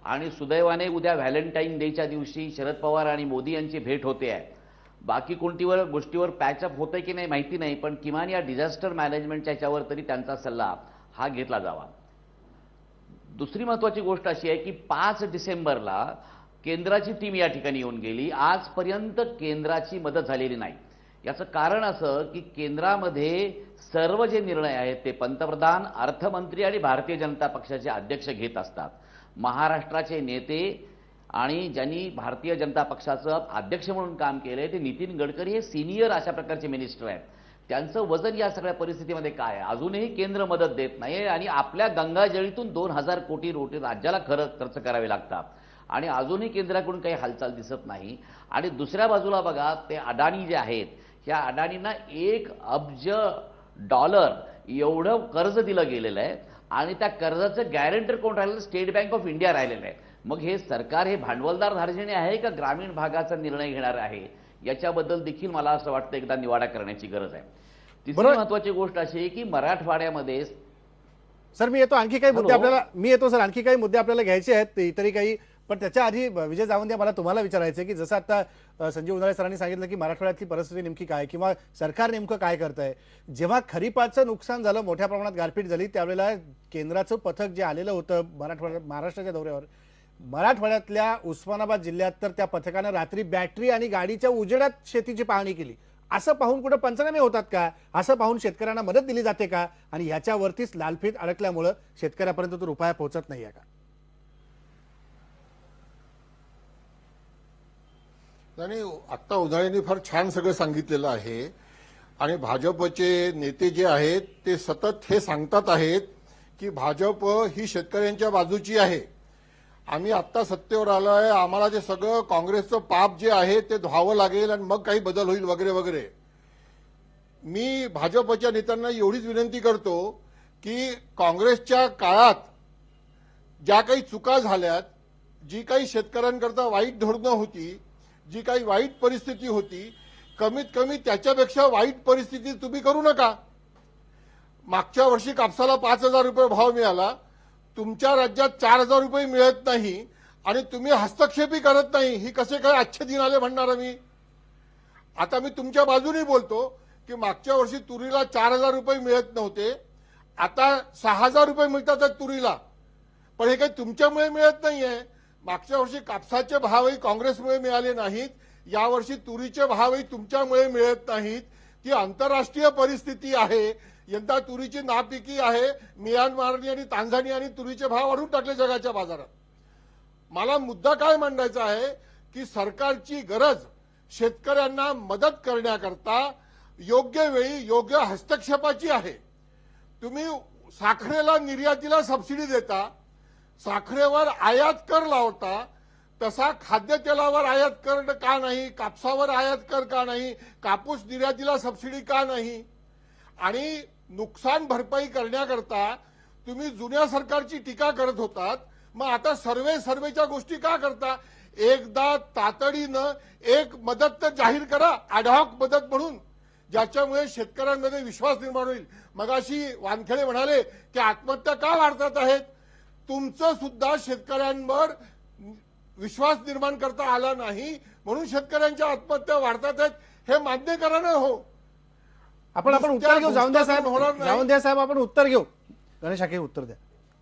आणि सुदैवाने उद्या व्हॅलेंटाईन डेच्या दिवशी शरद पवार आणि मोदी यांची भेट होते आहे. बाकी कोणतीवर गोष्टीवर पॅचअप होतंय की नाही माहिती नाही, पण किमान या डिझास्टर मॅनेजमेंटच्या याच्यावर तरी त्यांचा सल्ला हा घेतला जावा. दुसरी महत्वाची गोष्ट अशी आहे की 5 डिसेंबरला केंद्राची टीम या ठिकाणी येऊन गेली, आजपर्यंत केंद्राची मदत झालेली नाही. याचं कारण असं की केंद्रामध्ये सर्व जे निर्णय आहेत ते पंतप्रधान, अर्थमंत्री आणि भारतीय जनता पक्षाचे अध्यक्ष घेत असतात. महाराष्ट्राचे नेते आणि ज्यांनी भारतीय जनता पक्षाचं अध्यक्ष म्हणून काम केलंय ते नितीन गडकरी हे सिनियर अशा प्रकारचे मिनिस्टर आहेत. त्यांचं वजन या सगळ्या परिस्थितीमध्ये काय आहे? अजूनही केंद्र मदत देत नाही आणि आपल्या गंगाजळीतून 2000 कोटी राज्याला खर्च करावे लागतात आणि अजूनही केंद्राकडून काही हालचाल दिसत नाही. आणि दुसऱ्या बाजूला बघा ते अडाणी जे आहेत, या अडाणींना 1 अब्ज डॉलर एवढं कर्ज दिलं गेलेलं आहे आणि त्या कर्जाचं गॅरंटर कोण राहिलेलं? स्टेट बँक ऑफ इंडिया राहिलेलं आहे. मग हे सरकार हे भांडवलदार धार्जिणे आहे का ग्रामीण भागाचा निर्णय घेणार आहे, याच्याबद्दल देखील मला असं वाटतं एकदा निवाडा करण्याची गरज आहे. तिसरी बरोबर. महत्वाची गोष्ट अशी आहे की मराठवाड्यामध्ये सर मी येतो, आणखी काही मुद्दे हॅलो. आपल्याला येतो सर, आणखी काही मुद्दे आपल्याला घ्यायचे आहेत इतरही काही, पण त्याच्या आधी विजय जावंदे मला तुम्हाला विचारायचं आहे की जसं आता संजीव उंदाळे सरांनी सांगितलं की मराठवाड्यातली परिस्थिती नेमकी काय किंवा सरकार नेमकं काय करत आहे. जेव्हा खरीपाचं नुकसान झालं, मोठ्या प्रमाणात गारपीट झाली, त्यावेळेला केंद्राचं पथक जे आलेलं होतं महाराष्ट्राच्या दौऱ्यावर, मराठवाड्यातल्या उस्मानाबाद जिल्ह्यात तर त्या पथकानं रात्री बॅटरी आणि गाडीच्या उजेडात शेतीची पाहणी केली. असं पाहून कुठं पंचनामे होतात का? असं पाहून शेतकऱ्यांना मदत दिली जाते का? आणि ह्याच्यावरतीच लालफीत अडकल्यामुळं शेतकऱ्यापर्यंत तो रुपया पोहोचत नाहीये का? आणि आत्ता उदाहरणी फार छान सगळं सांगितलेलं आहे. आणि भाजपचे नेते जे आहेत ते सतत हे सांगतात आहेत की भाजप ही शेतकऱ्यांच्या बाजूची आहे. आम्ही आत्ता सत्तेवर आलो आहे, आम्हाला ते सगळं काँग्रेसचं पाप जे आहे ते धुवावं लागेल आणि मग काही बदल होईल वगैरे वगैरे. मी भाजपच्या नेत्यांना एवढीच विनंती करतो की काँग्रेसच्या काळात ज्या काही चुका झाल्यात, जी काही शेतकऱ्यांकरता वाईट धोरणं होती, जी काही वाईट परिस्थिती होती, कमीत कमी त्याच्यापेक्षा वाईट परिस्थिती तुम्ही करू नका. मागच्या वर्षी कापसाला 5,000 रुपये भाव मिळाला, तुमच्या राज्यात 4,000 रुपये मिळत नाही आणि तुम्ही हस्तक्षेपही करत नाही. ही कसे काय अच्छे दिन आले म्हणणार मी. आता मी तुमच्या बाजूने बोलतो की मागच्या वर्षी तुरीला 4,000 रुपये मिळत नव्हते, आता 6,000 रुपये मिळतात तुरीला. पण हे काही तुमच्यामुळे मिळत नाहीये. मागच्या वर्षी कापसाचे भावही काँग्रेसमुळे मिळाले नाहीत, यावर्षी तुरीचे भावही तुमच्यामुळे मिळत नाहीत. ती आंतरराष्ट्रीय परिस्थिती आहे. यंदा तुरीची नापिकी आहे. म्यानमार आणि तांझानियाने तुरीचे भाव वाढवून टाकले जगाच्या बाजारात. मला मुद्दा काय मांडायचा आहे की सरकारची गरज शेतकऱ्यांना मदत करण्याकरता योग्य वेळी योग्य हस्तक्षेपाची आहे. तुम्ही साखरेला निर्यातीला सबसिडी देता, साखरेवर आयात कर लावता, तसा खाद्यतेलावर आयात कर का नाही, कापसावर आयात कर का नाही, कापूस निर्यातीला सबसिडी का नाही. आणि नुकसान भरपाई करण्याकरता तुम्ही जुन्या सरकारची टीका करत होतात, मग आता सर्वेच्या गोष्टी का करता. एकदा तातडीनं एक मदत तर जाहीर करा, अॅडहॉक मदत म्हणून, ज्याच्यामुळे शेतकऱ्यांमध्ये विश्वास निर्माण होईल. मगाशी वानखेडे म्हणाले की आत्महत्या का वाढतात आहेत. तुमचं सुद्धा शेतकऱ्यांवर विश्वास निर्माण करता आला नाही म्हणून शेतकऱ्यांच्या आत्महत्या वाढतात आहेत, हे मान्य करा ना. हो, आपण उत्तर घेऊ. जावंदे साहेब आपण उत्तर घेऊ. गणेश हाके उत्तर द्या.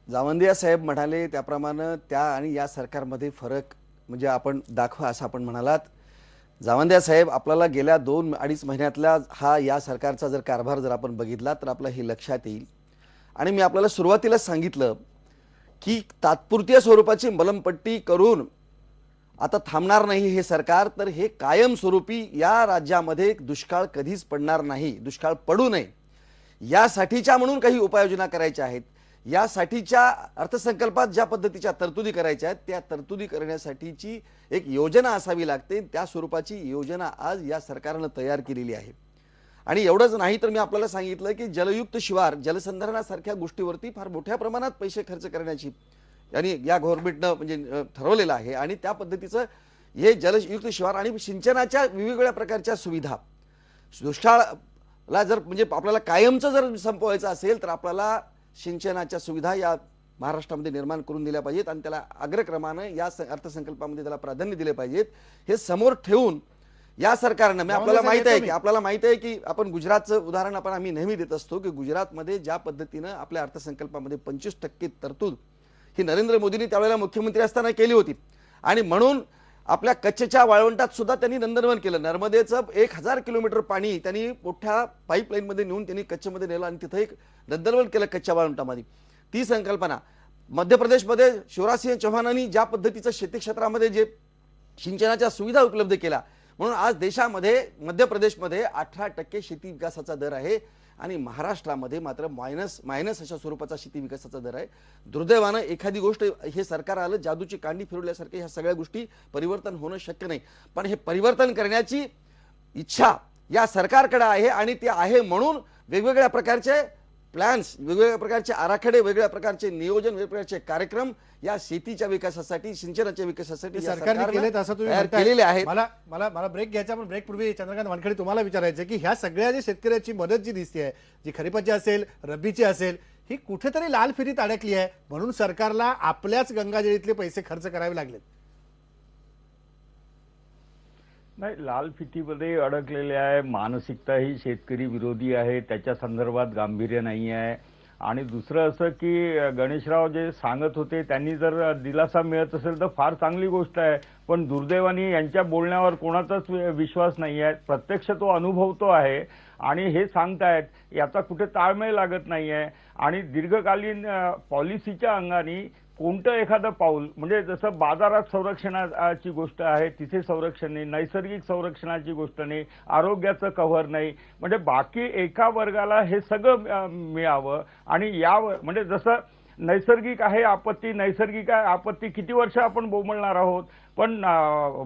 जावंदिया साहेब म्हणाले त्याप्रमाणे त्या आणि या सरकारमध्ये फरक म्हणजे आपण दाखवा असं आपण म्हणालात. जावंदिया साहेब, आपल्याला गेल्या 2-2.5 महिन्यातला या सरकारचा जर कारभार जर आपण बघितला तर आपलं हे लक्षात येईल. आणि मी आपल्याला सुरुवातीलाच सांगितलं की तात्पुरत्या स्वरूपाची मलमपट्टी करून आता थांबणार नाही हे सरकार, तर हे कायमस्वरूपी या राज्यामध्ये दुष्काळ कधीच पडणार नाही, दुष्काळ पडू नये यासाठीच्या म्हणून काही उपाययोजना करायच्या आहेत. यासाठीच्या अर्थसंकल्पात ज्या पद्धतीच्या तरतुदी करायच्या आहेत त्या तरतुदी करण्यासाठीची एक योजना असावी लागते. त्या स्वरूपाची योजना आज या सरकारनं तयार केलेली आहे. आणि एवढंच नाही तर मी आपल्याला सांगितलं की जलयुक्त शिवार, जलसंधारणासारख्या गोष्टीवरती फार मोठ्या प्रमाणात पैसे खर्च करण्याची आणि या गव्हर्नमेंटनं म्हणजे ठरवलेलं आहे. आणि त्या पद्धतीचं हे जलयुक्त शिवार आणि सिंचनाच्या वेगवेगळ्या प्रकारच्या सुविधा, दुष्काळाला जर म्हणजे आपल्याला कायमचं जर संपवायचं असेल तर आपल्याला सिंचनाच्या सुविधा या महाराष्ट्रामध्ये निर्माण करून दिल्या पाहिजेत आणि त्याला अग्रक्रमानं या अर्थसंकल्पामध्ये त्याला प्राधान्य दिले पाहिजेत. हे समोर ठेवून या सरकारनं आपल्याला माहित आहे की आपण गुजरातचं उदाहरण आम्ही नेहमी देत असतो की गुजरातमध्ये ज्या पद्धतीनं आपल्या अर्थसंकल्पामध्ये 25% तरतूद ही नरेंद्र मोदींनी त्यावेळेला मुख्यमंत्री असताना केली होती. आणि म्हणून आपल्या कच्छच्या वाळवंटात सुद्धा त्यांनी नंदनवन केलं. नर्मदेचं 1000 किलोमीटर पाणी त्यांनी मोठ्या पाईपलाईनमध्ये नेऊन त्यांनी कच्छमध्ये नेलं आणि तिथं एक नंदनवन केलं कच्छच्या वाळवंटामध्ये. ती संकल्पना मध्य प्रदेशमध्ये शिवराज सिंह चौहानांनी ज्या पद्धतीचं शेती क्षेत्रामध्ये जे सिंचनाच्या सुविधा उपलब्ध केल्या म्हणून आज देशामध्ये मध्य प्रदेशमध्ये 18% शेती विकासाचा दर आहे आणि महाराष्ट्रामध्ये मात्र मायनस अशा स्वरूपाचा शेती विकासाचा दर आहे. दुर्दैवानं एखादी गोष्ट हे सरकार आलं जादूची कांडी फिरवल्यासारखे ह्या सगळ्या गोष्टी परिवर्तन होणं शक्य नाही. पण हे परिवर्तन करण्याची इच्छा या सरकारकडे आहे आणि ती आहे म्हणून वेगवेगळ्या प्रकारचे प्लॅन्स, वेगवेगळ्या प्रकारचे आराखडे, वेगवेगळ्या प्रकारचे नियोजन, वेगवेगळ्या प्रकारचे कार्यक्रम या शेतीच्या विकासासाठी, सिंचनाच्या विकासासाठी या सरकारने केलेत असं तुम्ही तयार म्हणताय. केलेले आहेत. मला मला मला ब्रेक घ्यायचा, पण ब्रेक पूर्वी चंद्रकांत वानखेडे तुम्हाला विचारायचं आहे की ह्या सगळ्या जे शेतकऱ्याची मदत जी दिसते जी खरीपाची असेल, रब्बीची असेल, ही कुठेतरी लाल फिरीत अडकली आहे, म्हणून सरकारला आपल्याच गंगाजळीतले पैसे खर्च करावे लागलेत. नाही, लाल फितीमध्ये अडकलेले आहे. मानसिकता ही शेतकरी विरोधी आहे, त्याच्या संदर्भात गांभीर्य नाही आहे. आणि दुसरं असं की गणेशराव जे सांगत होते त्यांनी जर दिलासा मिळत असेल तर फार चांगली गोष्ट आहे, पण दुर्दैवाने यांच्या बोलण्यावर कोणाचाच विश्वास नाही आहे. प्रत्यक्ष तो अनुभवतो आहे आणि हे सांगतायत याचा कुठे ताळमेळ लागत नाही आहे. आणि दीर्घकालीन पॉलिसीच्या अंगाने कोणतं एखादं पाऊल, म्हणजे जसं बाजारात संरक्षणाची गोष्ट आहे तिथे संरक्षण नाही, नैसर्गिक संरक्षणाची गोष्ट नाही, आरोग्याचं कव्हर नाही, म्हणजे बाकी एका वर्गाला हे सगळं मिळावं. आणि यावर म्हणजे जसं नैसर्गिक आहे आपत्ती, नैसर्गिक आहे आपत्ती किती वर्ष आपण बोंबलणार आहोत, पण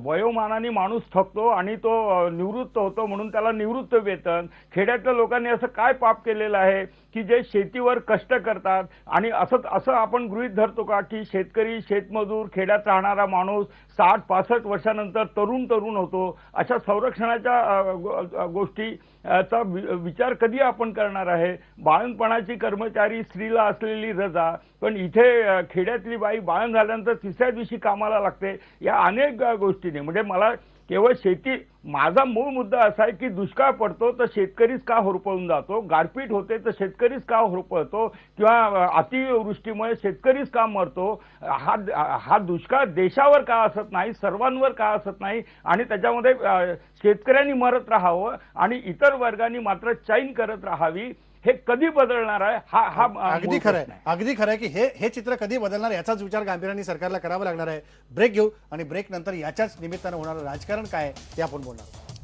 वयोमानाने माणूस थकतो आणि तो निवृत्त होतो, म्हणून त्याला निवृत्त वेतन. खेड्यातल्या लोकांनी असं काय पाप केलेलं आहे की जे शेतीवर कष्ट करतात, आणि असं आपण गृहीत धरतो का की शेतकरी, शेतमजूर, खेड्यात राहणारा माणूस 60-65 वर्षानंतर तरुण होतो. अशा संरक्षणाच्या गोष्टीचा विचार कधी आपण करणार आहे? बाळंतपणाची कर्मचारी स्त्रीला असलेली रजा, पण इथे खेड्यातली बाई बाळंत झाल्यानंतर तिसऱ्या दिवशी कामाला लागते. या अनेक गोष्टींनी म्हणजे मला केवळ शेती, माझा मूळ मुद्दा असा आहे की दुष्काळ पडतो तर शेतकरीच का होरपळून जातो, गारपीट होते तर शेतकरीच का होरपळतो, किंवा अतिवृष्टीमुळे शेतकरीच का मरतो. हा दुष्काळ देशावर का असत नाही, सर्वांवर का असत नाही, आणि त्याच्यामध्ये शेतकऱ्यांनी मरत राहावं आणि इतर वर्गांनी मात्र चैन करत राहावी. हे कधी बदलणार आहे? हा अगदी खरं आहे, अगदी खरं आहे की हे चित्र कधी बदलणार याचाच विचार गांभीर्याने सरकारला करावा लागणार आहे. ब्रेक घेऊ आणि ब्रेक नंतर याच्याच निमित्तानं होणारं राजकारण काय आहे ते आपण बोलणार आहोत.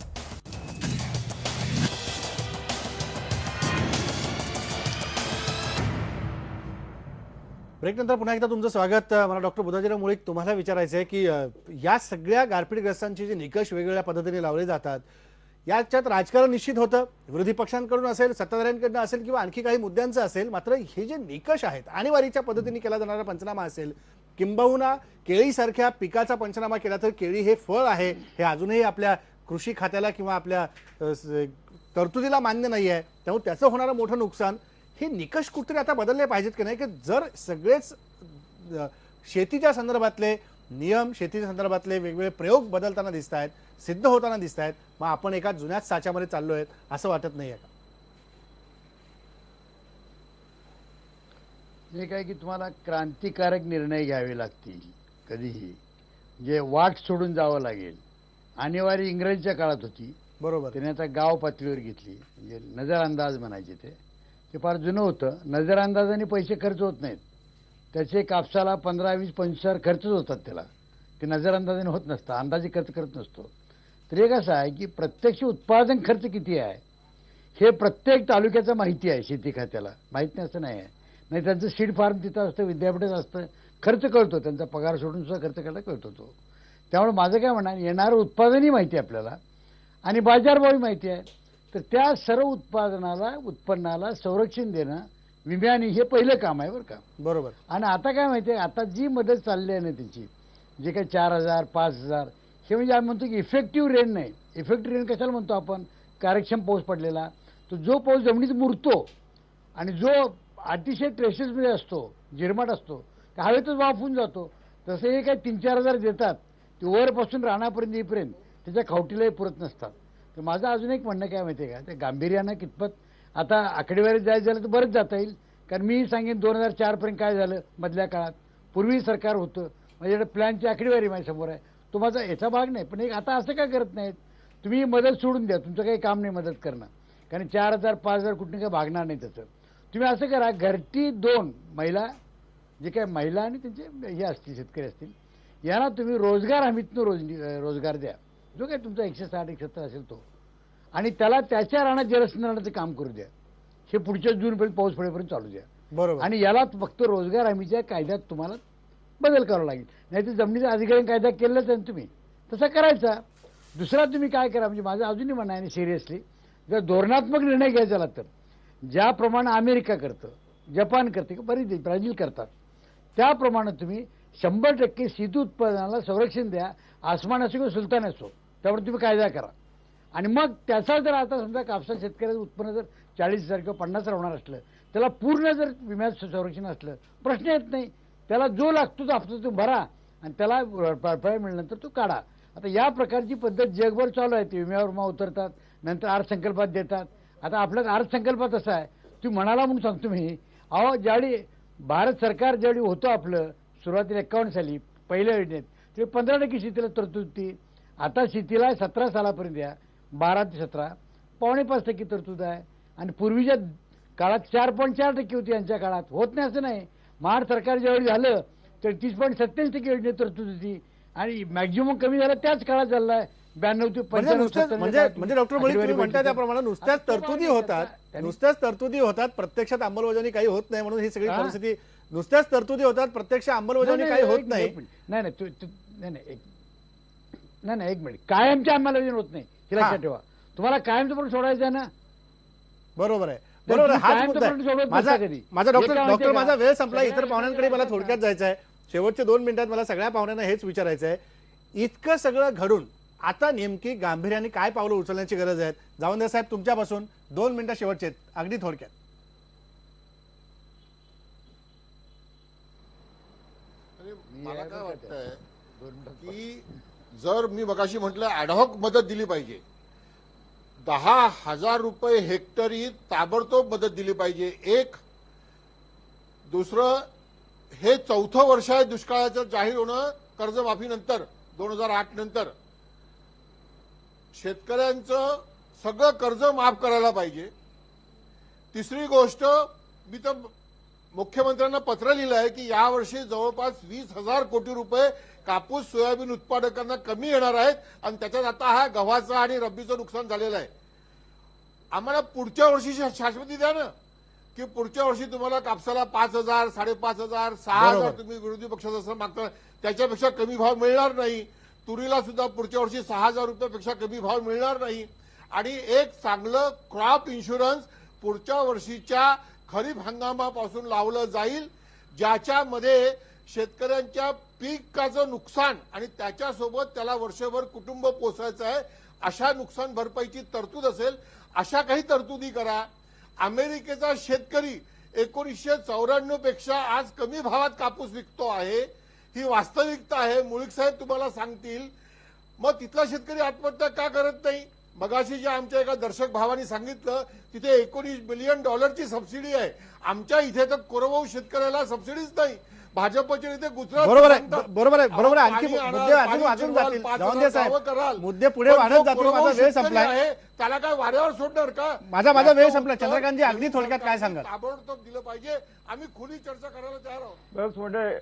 ब्रेक नंतर पुन्हा एकदा तुमचं स्वागत. मला डॉक्टर बुधाजीराव मुळीक तुम्हाला विचारायचं आहे की या सगळ्या गारपीटग्रस्तांची जे निकष वेगवेगळ्या पद्धतीने लावले जातात याच्यात राजकारण निश्चित होतं, विरोधी पक्षांकडून असेल, सत्ताधाऱ्यांकडून असेल किंवा आणखी काही मुद्द्यांचं असेल. मात्र हे जे निकष आहेत, आणीबाणीच्या पद्धतीने केला जाणारा पंचनामा असेल, किंबहुना केळीसारख्या पिकाचा पंचनामा केला तर केळी हे फळ आहे हे अजूनही आपल्या कृषी खात्याला किंवा आपल्या तरतुदीला मान्य नाही आहे, त्यामुळे त्याचं होणारं मोठं नुकसान. हे निकष कुठेतरी आता बदलले पाहिजेत की नाही, की जर सगळेच शेतीच्या संदर्भातले नियम, शेतीच्या संदर्भातले वेगवेगळे प्रयोग बदलताना दिसत आहेत, सिद्ध होताना दिसत आहेत, मग आपण एका जुन्याच साच्यामध्ये चाललोय असं वाटत नाही आहे का? हे काय की तुम्हाला क्रांतिकारक निर्णय घ्यावे लागतील कधीही, जे वाट सोडून जावं लागेल. आणीबाणी इंग्रजीच्या काळात होती, बरोबर, त्याने आता गाव पातळीवर घेतली, म्हणजे नजरअंदाज म्हणायचे ते फार जुनं होतं. नजरअंदाजाने पैसे खर्च होत नाहीत, त्याचे कापसाला 15, 20, 25 खर्चच होतात त्याला, ते नजरअंदाजाने होत नसतं, अंदाजे खर्च करत नसतो. तर एक असं आहे की प्रत्यक्ष उत्पादन खर्च किती आहे हे प्रत्येक तालुक्याचं माहिती आहे, शेती खात्याला माहीत नाही असं नाही आहे. नाही त्यांचं सीड फार्म तिथं असतं, विद्यापीठात असतं, खर्च कळतो, त्यांचा पगार सोडून सुद्धा खर्च करायला कळतो तो. त्यामुळे माझं काय म्हणणं, येणारं उत्पादनही माहिती आहे आपल्याला आणि बाजारभावही माहिती आहे. तर त्या सर्व उत्पन्नाला संरक्षण देणं विम्याने हे पहिलं काम आहे बरं का. बरोबर. आणि आता काय माहिती आहे, आता जी मदत चालली आहे ना त्याची, जे काही 4,000, 5,000 हे म्हणजे आम्ही म्हणतो की इफेक्टिव्ह रेन नाही. इफेक्टिव्ह रेन कशाला म्हणतो आपण, कार्यक्षम पाऊस पडलेला. तो जो पाऊस जमिनीत मुरतो आणि जो अतिशय ट्रेसेसमध्ये असतो, झिरमाट असतो, हवेतच वाफून जातो, तसं हे काय 3-4 हजार देतात ते वरपासून रानापर्यंत येईपर्यंत त्याच्या खावटीलाही पुरत नसतात. तर माझं अजून एक म्हणणं काय माहिती आहे का, त्या गांभीर्यानं कितपत आता आकडेवारीत जायचं झालं तर बरंच जाता येईल. कारण मी सांगेन 2004 पर्यंत काय झालं मधल्या काळात, पूर्वी सरकार होतं, माझ्याकडे प्लॅनची आकडेवारी माझ्यासमोर आहे, तो माझा याचा भाग नाही. पण एक आता असं काय करत नाहीत, तुम्ही मदत सोडून द्या, तुमचं काही काम नाही मदत करणं, कारण 4,000, 5,000 कुठून काही भागणार नाही त्याचं. तुम्ही असं करा, घरटी 2 महिला, जे काय महिला आणि त्यांचे हे असतील शेतकरी असतील, यांना तुम्ही रोजगार हमीतनं रोजगार द्या, जो काही तुमचा 160-170 असेल तो, आणि त्याला त्याच्या रानात जलसिंचनाचं काम करू द्या. हे पुढच्या जूनपर्यंत पाऊस पडेपर्यंत चालू द्या. बरोबर. आणि याला फक्त रोजगार हमीच्या कायद्यात तुम्हाला बदल करावा लागेल, नाही तर जमिनीचा अधिकारी कायदा केलाच आहे तुम्ही तसा करायचा. दुसरा तुम्ही काय करा, म्हणजे माझं अजूनही म्हणणं आहे सिरियसली, जर धोरणात्मक निर्णय घ्यायचा झाला तर ज्याप्रमाणे अमेरिका करतं, जपान करते, बरीच देश, ब्राझील करतात, त्याप्रमाणे तुम्ही 100% शेती उत्पादनाला संरक्षण द्या. आसमान असो किंवा सुलतान असो, त्यावर तुम्ही कायदा करा. आणि मग त्याचा जर आता समजा कापसा शेतकऱ्याचं उत्पन्न जर 40,000 किंवा 50,000 होणार असलं, त्याला पूर्ण जर विम्याचं संरक्षण असलं, प्रश्न येत नाही. त्याला जो लागतो तो हप्ता तो भरा आणि त्याला भरपाई मिळाल्यानंतर तो काढा. आता या प्रकारची पद्धत जगभर चालू आहे. ते विम्यावर विमा उतरतात, नंतर अर्थसंकल्पात देतात. आता आपल्या अर्थसंकल्पात असं आहे, तुम्ही म्हणाला म्हणून सांगतो मी, अहो ज्यावेळी भारत सरकार ज्यावेळी होतं आपलं सुरुवातीला 51 साली पहिल्या योजनेत, ते 15% शेतीला तरतूद होती. आता शेतीला 17 सालापर्यंत या 12 ते 17 5.5% तरतूद आहे. आणि पूर्वीच्या काळात 4.4% होती. यांच्या काळात होत नाही असं नाही. महाराष्ट्र सरकार ज्यावेळी झालं तर 30.87% योजनेत तरतूद होती. आणि मॅक्झिमम कमी झालं त्याच काळात झालं आहे. 92 ते 95. म्हणजे डॉक्टर बळी तुम्ही म्हणता त्याप्रमाणे नुसत्याच तरतुदी होतात, नुसत्याच तरतुदी होतात, प्रत्यक्षात अंमलबजावणी काही होत नाही. म्हणून ही सगळी परिस्थिती, नुसत्याच तरतुदी होतात, प्रत्यक्ष अंमलबजावणी काही होत नाही. नाही एक मिनिट, कायमच्या अंमलबजावणी होत नाही हे लक्षात ठेवा. तुम्हाला कायमचं पण सोडायचं आहे ना. बरोबर आहे, बरोबर आहे. हाच मुद्दा आहे माझा. डॉक्टर माझा वेळ संपला. इतर पाहुण्यांकडे मला थोडक्यात जायचं आहे. शेवटचे 2 मिनिटात मला सगळ्या पाहुण्यांना हेच विचारायचं आहे, इतकं सगळं घडून आता नेमकी गांभीर्याने काय पावलं उचलण्याची गरज आहे? जावंदे साहेब, तुमच्यापासून 2 मिनिटं शेवटचे आहेत, अगदी थोडक्यात. मला काय वाटतंय की जर मी मगाशी म्हटलं ॲडहॉक मदत दिली पाहिजे, 10,000 रुपये हेक्टरी ताबडतोब मदत दिली पाहिजे. एक दुसरं, हे 4थं वर्ष आहे दुष्काळाचं जाहीर होणं कर्जमाफीनंतर 2008 नंतर. शेतकऱ्यांचं सगळं कर्ज माफ करायला पाहिजे. तिसरी गोष्ट, मी तर मुख्यमंत्र्यांना पत्र लिहिलं आहे की यावर्षी जवळपास 20,000 कोटी रुपये कापूस सोयाबीन उत्पादकांना कमी येणार आहेत आणि त्याच्यात आता हा गव्हाचं आणि रब्बीचं नुकसान झालेलं आहे. आम्हाला पुढच्या वर्षीची शाश्वती द्या ना, की पुढच्या वर्षी तुम्हाला कापसाला 5,000, 5,500, 6,000 तुम्ही विरोधी पक्षाचं असं मागता, त्याच्यापेक्षा कमी भाव मिळणार नाही. तुरीला सुद्धा पुढच्या वर्षी 6,000 रुपयापेक्षा कमी भाव मिळणार नाही. आणि एक चांगलं क्रॉप इन्शुरन्स पुढच्या वर्षीच्या खरीप हंगामापासून लावलं जाईल, ज्याच्यामध्ये शेतकऱ्यांच्या पिकाचं नुकसान आणि त्याच्यासोबत त्याला वर्षभर कुटुंब पोसायचं आहे अशा नुकसान भरपाईची तरतूद असेल. अशा काही तरतुदी करा. अमेरिकेचा शेतकरी 1994 पेक्षा आज कमी भावात कापूस विकतो आहे, ही वास्तविकता आहे. मुळीक साहेब तुम्हाला सांगतील. मग तिथला शेतकरी आत्महत्या का करत नाही? मगाशी जे आमच्या एका दर्शक भावानी सांगितलं, तिथे $19 बिलियन सबसिडी आहे. आमच्या इथे तर कोरवऊ शेतकऱ्याला सबसिडीच नाही. भाजपच्या इथे गुजरात. बरोबर आहे, बरोबर आहे, बरोबर आहे. आणखी मुद्दे अजून जातील. जावंदे साहेब, मुद्दे पुढे वाढत जातील. माझा वेळ संपलाय. त्याला काय वाऱ्यावर सोडणार का? माझा वेळ संपला. चंद्रकांतजी, अगदी थोडक्यात काय सांगाल? ताबडतोब दिलं पाहिजे. आम्ही खुली चर्चा करायला तयार आहोत. बस म्हणजे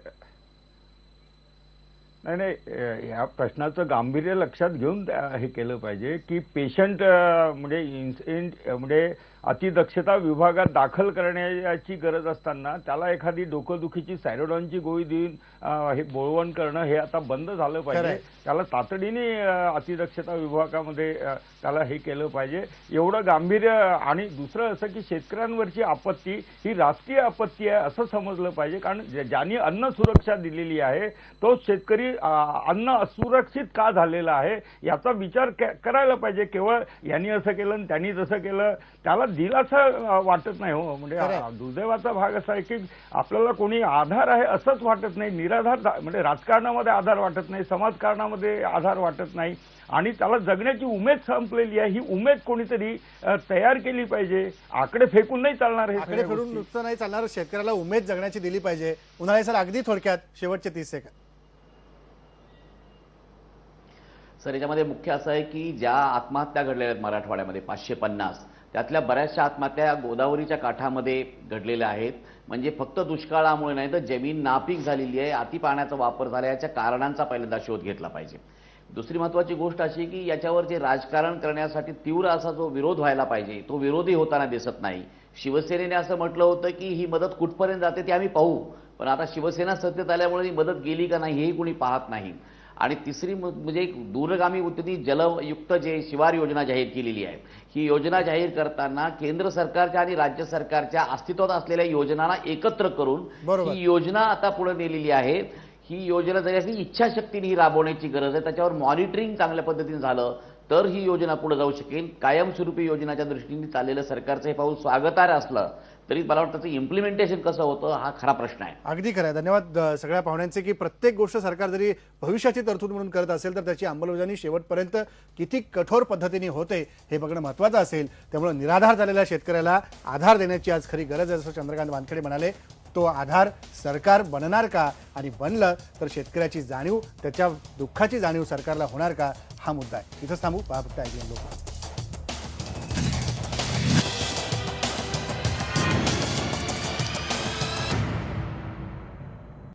नाही, या प्रश्नाचं गांभीर्य लक्षात घेऊन हे केलं पाहिजे की पेशंट म्हणजे अतिदक्षता विभागात दाखल करण्याची गरज असताना त्याला एखादी डोकंदुखीची सॅरोडॉनची गोळी देऊन हे बोळवण करणं हे आता बंद झालं पाहिजे. त्याला तातडीने अतिदक्षता विभागामध्ये त्याला हे केलं पाहिजे, एवढं गांभीर्य. आणि दुसरं असं की शेतकऱ्यांवरची आपत्ती ही राष्ट्रीय आपत्ती आहे असं समजलं पाहिजे. कारण ज्यांनी अन्न सुरक्षा दिलेली आहे तो शेतकरी अन्न असुरक्षित का झालेला आहे याचा विचार करायला पाहिजे. केवळ यांनी असं केलं आणि त्यांनी तसं केलं त्याला दिलासा वाटत नाही. हो, म्हणजे दुर्दैवाचा भाग असा आहे की आपल्याला कोणी आधार आहे असंच वाटत नाही. निराधार म्हणजे राजकारणामध्ये आधार वाटत नाही, समाजकारणामध्ये आधार वाटत नाही. आणि त्याला जगण्याची उमेद संपलेली आहे. ही उमेद कोणीतरी तयार केली पाहिजे. आकडे फेकून नाही चालणार. हे आकडे फेकून नुकतं नाही चालणार. शेतकऱ्याला उमेद जगण्याची दिली पाहिजे. उन्हाळे सर, अगदी थोडक्यात शेवटचे 30 सेकंद. सर, याच्यामध्ये मुख्य असं आहे की ज्या आत्महत्या घडलेल्या आहेत मराठवाड्यामध्ये 550, त्यातल्या बऱ्याचशा आत्महत्या गोदावरीच्या काठामध्ये घडलेल्या आहेत. म्हणजे फक्त दुष्काळामुळे नाही तर जमीन नापीक झालेली आहे, अतिपाण्याचा वापर झाला, याच्या कारणांचा पहिल्यांदा शोध घेतला पाहिजे. दुसरी महत्त्वाची गोष्ट अशी की याच्यावर जे राजकारण करण्यासाठी तीव्र असा जो विरोध व्हायला पाहिजे तो विरोधी होताना दिसत नाही. शिवसेनेने असं म्हटलं होतं की ही मदत कुठपर्यंत जाते ते आम्ही पाहू, पण आता शिवसेना सत्तेत आल्यामुळे ही मदत गेली का नाही हेही कुणी पाहत नाही. आणि तिसरी म्हणजे एक दूरगामी वृत्तीने जलयुक्त जे शिवार योजना जाहीर केलेली आहे, ही योजना जाहीर करताना केंद्र सरकारच्या आणि राज्य सरकारच्या अस्तित्वात असलेल्या योजनांना एकत्र करून बरोबर. ही योजना आता पुढे नेलेली आहे. ही योजना जरी असली इच्छाशक्तीने ही राबवण्याची गरज आहे, त्याच्यावर मॉनिटरिंग चांगल्या पद्धतीने झालं तर ही योजना पुढे जाऊ शकेल. कायमस्वरूपी योजनाच्या दृष्टीने चाललेलं सरकारचं हे पाऊल स्वागतार्ह असलं तरी मला वाटतं त्याचं इम्प्लिमेंटेशन कसं होतं हा खरा प्रश्न आहे. अगदी खरं आहे. धन्यवाद सगळ्या पाहुण्यांचे की प्रत्येक गोष्ट सरकार जरी भविष्याची तरतूद म्हणून करत असेल तर त्याची अंमलबजावणी शेवटपर्यंत किती कठोर पद्धतीने होते हे बघणं महत्त्वाचं असेल. त्यामुळे निराधार झालेल्या शेतकऱ्याला आधार देण्याची आज खरी गरज आहे, असं चंद्रकांत वानखेडे म्हणाले. तो आधार सरकार बनणार का, आणि बनलं तर शेतकऱ्याची जाणीव, त्याच्या दुःखाची जाणीव सरकारला होणार का, हा मुद्दा आहे. इथंच थांबू. पहा फक्त IBN लोक.